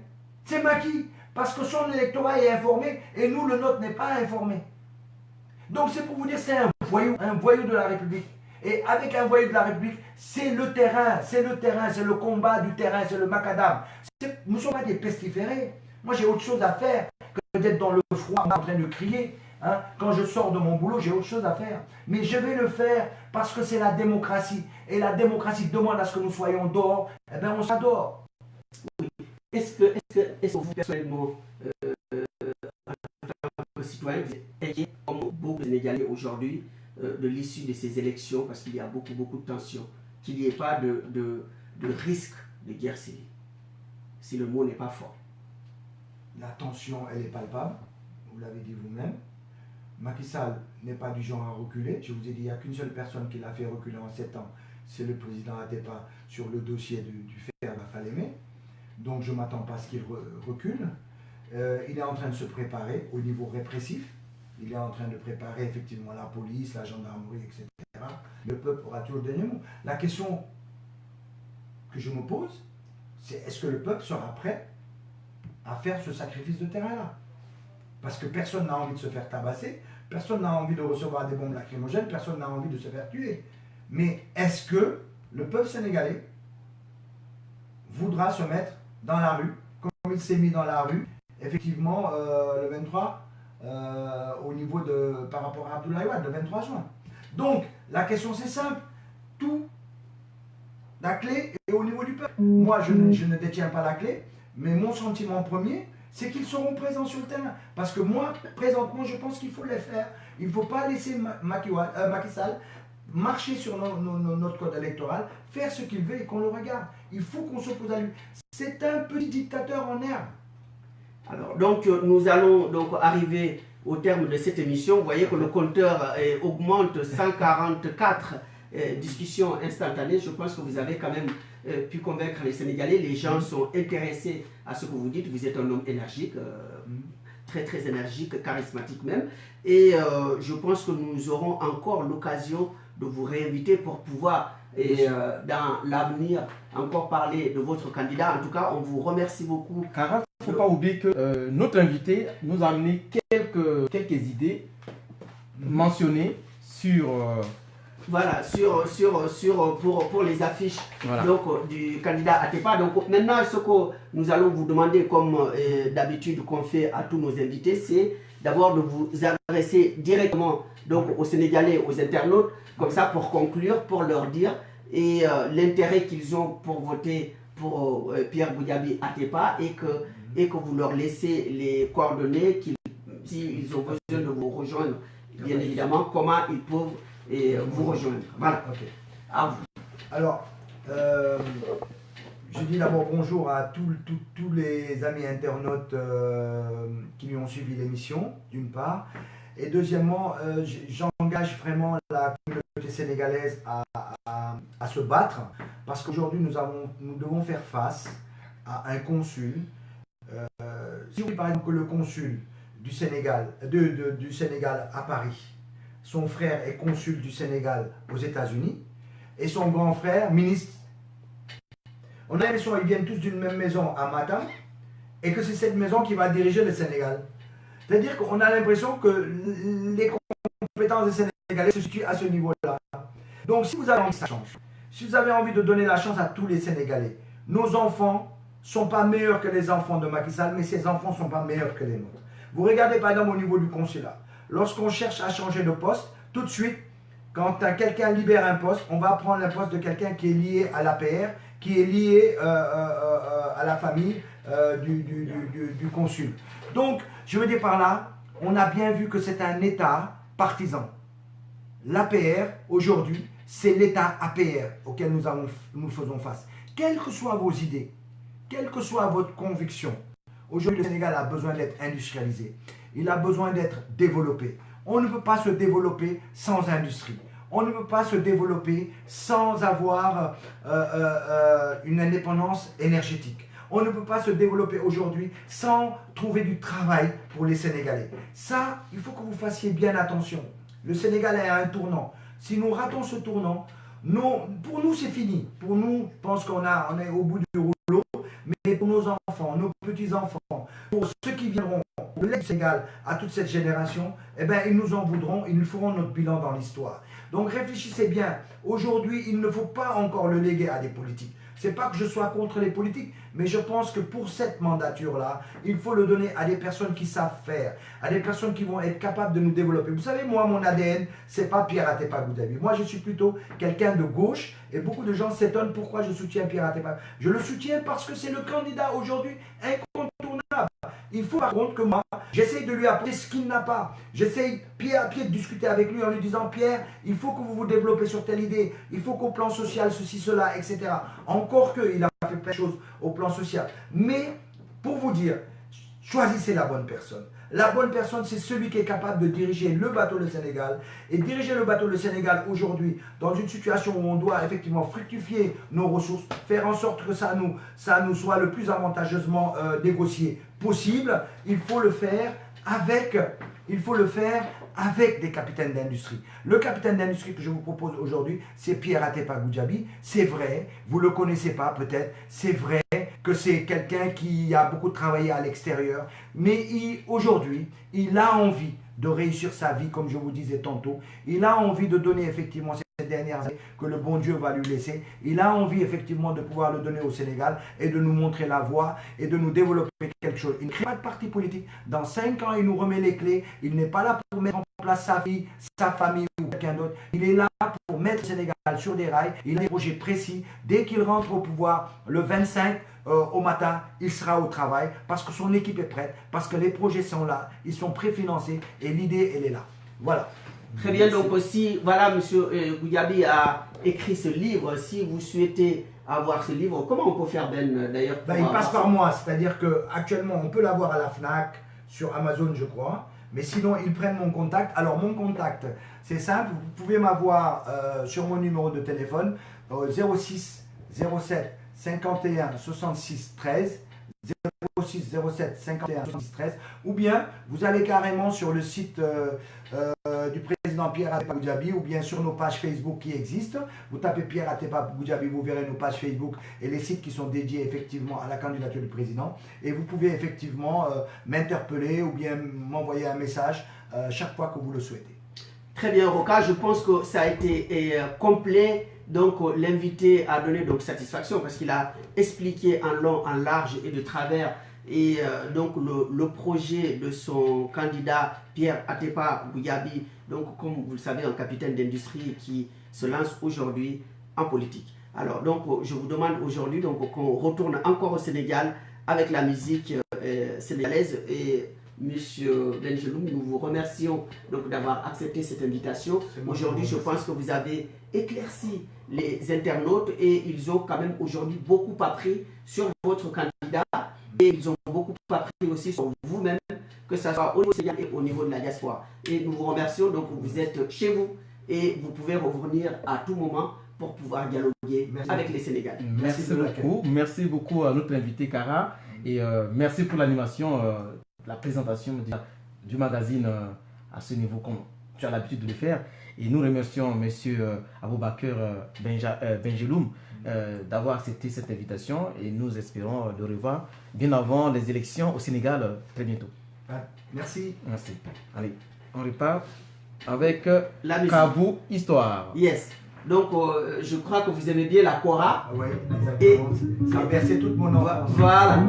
[SPEAKER 3] C'est Macky. Parce que son électorat est informé et nous, le nôtre, n'est pas informé. Donc c'est pour vous dire, c'est un voyou de la République. Et avec un voyou de la République, c'est le terrain, c'est le combat du terrain, c'est le macadam. Nous ne sommes pas des pestiférés. Moi, j'ai autre chose à faire que d'être dans le froid en train de crier. Hein. Quand je sors de mon boulot, j'ai autre chose à faire. Mais je vais le faire parce que c'est la démocratie. Et la démocratie demande à ce que nous soyons dehors. Eh bien, on sera dehors.
[SPEAKER 1] Oui. Est-ce que vous, personnellement, en tant que citoyen, vous êtes inquiet, comme beaucoup de Sénégalais aujourd'hui, de l'issue de ces élections, parce qu'il y a beaucoup de tensions, qu'il n'y ait pas de risque de guerre civile, si le mot n'est pas fort?
[SPEAKER 3] La tension, elle est palpable, vous l'avez dit vous-même. Macky Sall n'est pas du genre à reculer. Je vous ai dit, il n'y a qu'une seule personne qui l'a fait reculer en 7 ans, c'est le président Atepa sur le dossier du fer à Falémé. Donc je ne m'attends pas à ce qu'il recule. Il est en train de se préparer au niveau répressif. Il est en train de préparer effectivement la police, la gendarmerie, etc. Le peuple aura toujours le dernier mot. La question que je me pose, c'est est-ce que le peuple sera prêt à faire ce sacrifice de terrain-là? Parce que personne n'a envie de se faire tabasser, personne n'a envie de recevoir des bombes lacrymogènes, personne n'a envie de se faire tuer. Mais est-ce que le peuple sénégalais voudra se mettre dans la rue, comme il s'est mis dans la rue, effectivement, le 23 au niveau de, par rapport à Abdoulaye Wade, le 23 juin. Donc, la question c'est simple. Tout, la clé est au niveau du peuple. Moi, je ne détiens pas la clé, mais mon sentiment premier, c'est qu'ils seront présents sur le terrain. Parce que moi, présentement, je pense qu'il faut les faire. Il ne faut pas laisser Macky Sall marcher sur notre code électoral, faire ce qu'il veut et qu'on le regarde. Il faut qu'on s'oppose à lui. C'est un petit dictateur en herbe.
[SPEAKER 1] Alors, donc, nous allons donc arriver au terme de cette émission. Vous voyez que le compteur augmente 144 discussions instantanées. Je pense que vous avez quand même pu convaincre les Sénégalais. Les gens sont intéressés à ce que vous dites. Vous êtes un homme énergique, très énergique, charismatique même. Et je pense que nous aurons encore l'occasion de vous réinviter pour pouvoir, dans l'avenir, encore parler de votre candidat. En tout cas, on vous remercie beaucoup.
[SPEAKER 4] Car il ne faut pas oublier que notre invité nous a amené quelques idées mentionnées sur...
[SPEAKER 1] Voilà, pour les affiches,
[SPEAKER 4] voilà,
[SPEAKER 1] donc, du candidat Atepa. Donc maintenant, ce que nous allons vous demander, comme d'habitude qu'on fait à tous nos invités, c'est d'abord de vous adresser directement donc, aux Sénégalais, aux internautes, comme ça pour conclure, pour leur dire et l'intérêt qu'ils ont pour voter pour Pierre Goudiaby Atepa et que vous leur laissez les coordonnées, s'ils ont besoin de vous rejoindre, bien évidemment, comment ils peuvent vous rejoindre. Voilà.
[SPEAKER 3] Okay.
[SPEAKER 1] À vous.
[SPEAKER 3] Alors, je dis d'abord bonjour à tous les amis internautes qui nous ont suivi l'émission, d'une part. Et deuxièmement, j'engage vraiment la communauté sénégalaise à se battre parce qu'aujourd'hui, nous devons faire face à un consul. Si on dit par exemple que le consul du Sénégal, du Sénégal à Paris, son frère est consul du Sénégal aux États-Unis et son grand frère ministre. On a l'impression qu'ils viennent tous d'une même maison à Matam et que c'est cette maison qui va diriger le Sénégal. C'est-à-dire qu'on a l'impression que les compétences des Sénégalais se situent à ce niveau-là. Donc si vous avez envie que ça change, si vous avez envie de donner la chance à tous les Sénégalais, nos enfants ne sont pas meilleurs que les enfants de Macky Sall, mais ces enfants ne sont pas meilleurs que les nôtres. Vous regardez par exemple au niveau du consulat. Lorsqu'on cherche à changer de poste, tout de suite, quand quelqu'un libère un poste, on va prendre le poste de quelqu'un qui est lié à l'APR, qui est lié à la famille du consul. Donc, je veux dire par là, on a bien vu que c'est un État partisan. L'APR, aujourd'hui, c'est l'État APR auquel nous faisons face. Quelles que soient vos idées, quelle que soit votre conviction, aujourd'hui, le Sénégal a besoin d'être industrialisé. Il a besoin d'être développé. On ne peut pas se développer sans industrie. On ne peut pas se développer sans avoir une indépendance énergétique. On ne peut pas se développer aujourd'hui sans trouver du travail pour les Sénégalais. Ça, il faut que vous fassiez bien attention. Le Sénégal est à un tournant. Si nous ratons ce tournant, pour nous, c'est fini. Pour nous, je pense qu'on est au bout du rouleau. Mais pour nos enfants, nos petits-enfants, pour ceux qui viendront de l'ex-Sénégal à toute cette génération, eh bien, ils nous en voudront, ils nous feront notre bilan dans l'histoire. Donc réfléchissez bien. Aujourd'hui, il ne faut pas encore le léguer à des politiques. Ce n'est pas que je sois contre les politiques, mais je pense que pour cette mandature-là, il faut le donner à des personnes qui savent faire, à des personnes qui vont être capables de nous développer. Vous savez, moi, mon ADN, ce n'est pas Pierre Atepa Goudiaby. Moi, je suis plutôt quelqu'un de gauche et beaucoup de gens s'étonnent pourquoi je soutiens Pierre Atepa. Je le soutiens parce que c'est le candidat aujourd'hui incontournable. Il faut par contre que moi, j'essaye de lui apporter ce qu'il n'a pas. J'essaye pied à pied de discuter avec lui en lui disant « Pierre, il faut que vous vous développez sur telle idée, il faut qu'au plan social, ceci, cela, etc. » Encore qu'il a fait plein de choses au plan social. Mais pour vous dire, choisissez la bonne personne. La bonne personne, c'est celui qui est capable de diriger le bateau du Sénégal. Et diriger le bateau du Sénégal aujourd'hui, dans une situation où on doit effectivement fructifier nos ressources, faire en sorte que ça nous soit le plus avantageusement négocié possible, il faut le faire avec des capitaines d'industrie. Le capitaine d'industrie que je vous propose aujourd'hui, c'est Pierre Atepa Goudiaby. C'est vrai, vous ne le connaissez pas peut-être, c'est vrai que c'est quelqu'un qui a beaucoup travaillé à l'extérieur, mais aujourd'hui, il a envie de réussir sa vie, comme je vous disais tantôt. Il a envie de donner effectivement ces dernières années que le bon Dieu va lui laisser. Il a envie effectivement de pouvoir le donner au Sénégal et de nous montrer la voie et de nous développer quelque chose. Il ne crée pas de parti politique. Dans 5 ans, il nous remet les clés. Il n'est pas là pour mettre en place sa fille, sa famille ou quelqu'un d'autre. Il est là pour mettre le Sénégal sur des rails. Il a des projets précis. Dès qu'il rentre au pouvoir, le 25 au matin, il sera au travail parce que son équipe est prête, parce que les projets sont là, ils sont préfinancés et l'idée, elle est là. Voilà.
[SPEAKER 1] Très bien, donc aussi, voilà, M. Goudiaby a écrit ce livre. Si vous souhaitez avoir ce livre, comment on peut faire, Ben, d'ailleurs?
[SPEAKER 3] Il passe par moi, c'est-à-dire qu'actuellement, on peut l'avoir à la FNAC, sur Amazon, je crois. Mais sinon, ils prennent mon contact. Alors, mon contact, c'est simple. Vous pouvez m'avoir sur mon numéro de téléphone 06 07 51 66 13. 06 07 51 66 13, ou bien vous allez carrément sur le site du président Pierre Atepa Goudiaby, ou bien sur nos pages Facebook qui existent. Vous tapez Pierre Atepa Goudiaby, vous verrez nos pages Facebook et les sites qui sont dédiés effectivement à la candidature du président. Et vous pouvez effectivement m'interpeller ou bien m'envoyer un message chaque fois que vous le souhaitez.
[SPEAKER 1] Très bien, Roca, je pense que ça a été complet. Donc l'invité a donné donc satisfaction parce qu'il a expliqué en long, en large et de travers et donc le projet de son candidat Pierre Atepa Goudiaby, donc comme vous le savez, un capitaine d'industrie qui se lance aujourd'hui en politique. Alors donc je vous demande aujourd'hui donc qu'on retourne encore au Sénégal avec la musique sénégalaise et Monsieur Benjeloum, nous vous remercions donc d'avoir accepté cette invitation. Aujourd'hui, je pense que vous avez éclairci les internautes et ils ont quand même aujourd'hui beaucoup appris sur votre candidat et ils ont beaucoup appris aussi sur vous-même, que ce soit au niveau sénégalais et au niveau de la diaspora. Et nous vous remercions, donc vous êtes chez vous et vous pouvez revenir à tout moment pour pouvoir dialoguer avec les Sénégalais.
[SPEAKER 4] Merci beaucoup à notre invité Kara et merci pour l'animation. La présentation du magazine à ce niveau tu as l'habitude de le faire. Et nous remercions M. Aboubakar Benjeloum d'avoir accepté cette invitation et nous espérons le revoir bien avant les élections au Sénégal très bientôt.
[SPEAKER 3] Merci.
[SPEAKER 4] Merci. Allez, on repart avec
[SPEAKER 1] La musique.
[SPEAKER 4] Kabou Histoire.
[SPEAKER 1] Yes. Donc, je crois que vous aimez bien la Kora.
[SPEAKER 3] Oui, exactement. Ça a bercé toute mon enfance.
[SPEAKER 1] Voilà.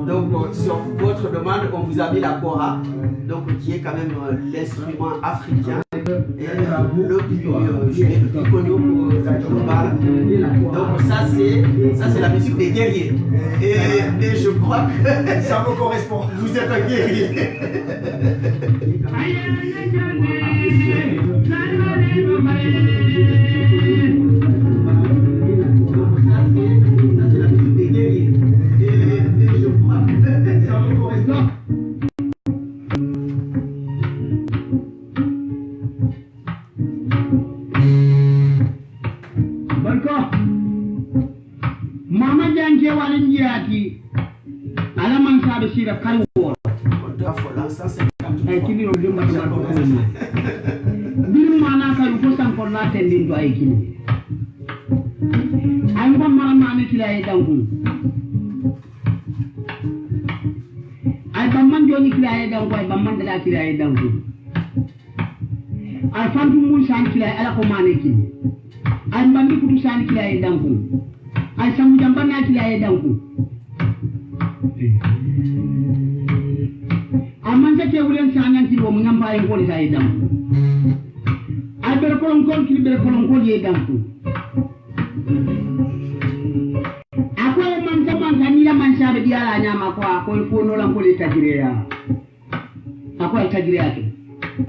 [SPEAKER 1] Donc, sur votre demande, on vous a mis la Kora, donc, qui est quand même l'instrument africain. Et le plus connu pour voilà. Donc, ça, c'est la musique des guerriers. Et je crois que
[SPEAKER 3] Ça me correspond.
[SPEAKER 1] vous êtes un guerrier.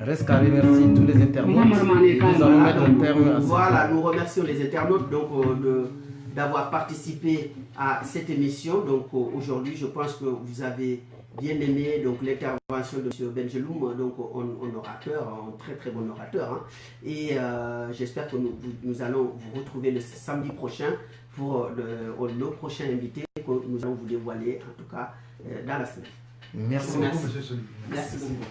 [SPEAKER 4] Reste qu'à remercier tous les internautes. Nous allons mettre un terme à
[SPEAKER 1] Voilà, nous remercions les internautes donc, d'avoir participé à cette émission. Donc aujourd'hui, je pense que vous avez bien aimé l'intervention de M. Benjeloum, donc un orateur, un très très bon orateur. Hein. Et j'espère que nous allons vous retrouver le samedi prochain pour nos prochains invités que nous allons vous dévoiler, en tout cas, dans la semaine.
[SPEAKER 4] Merci
[SPEAKER 3] Merci beaucoup, M. Soli.
[SPEAKER 1] Merci beaucoup.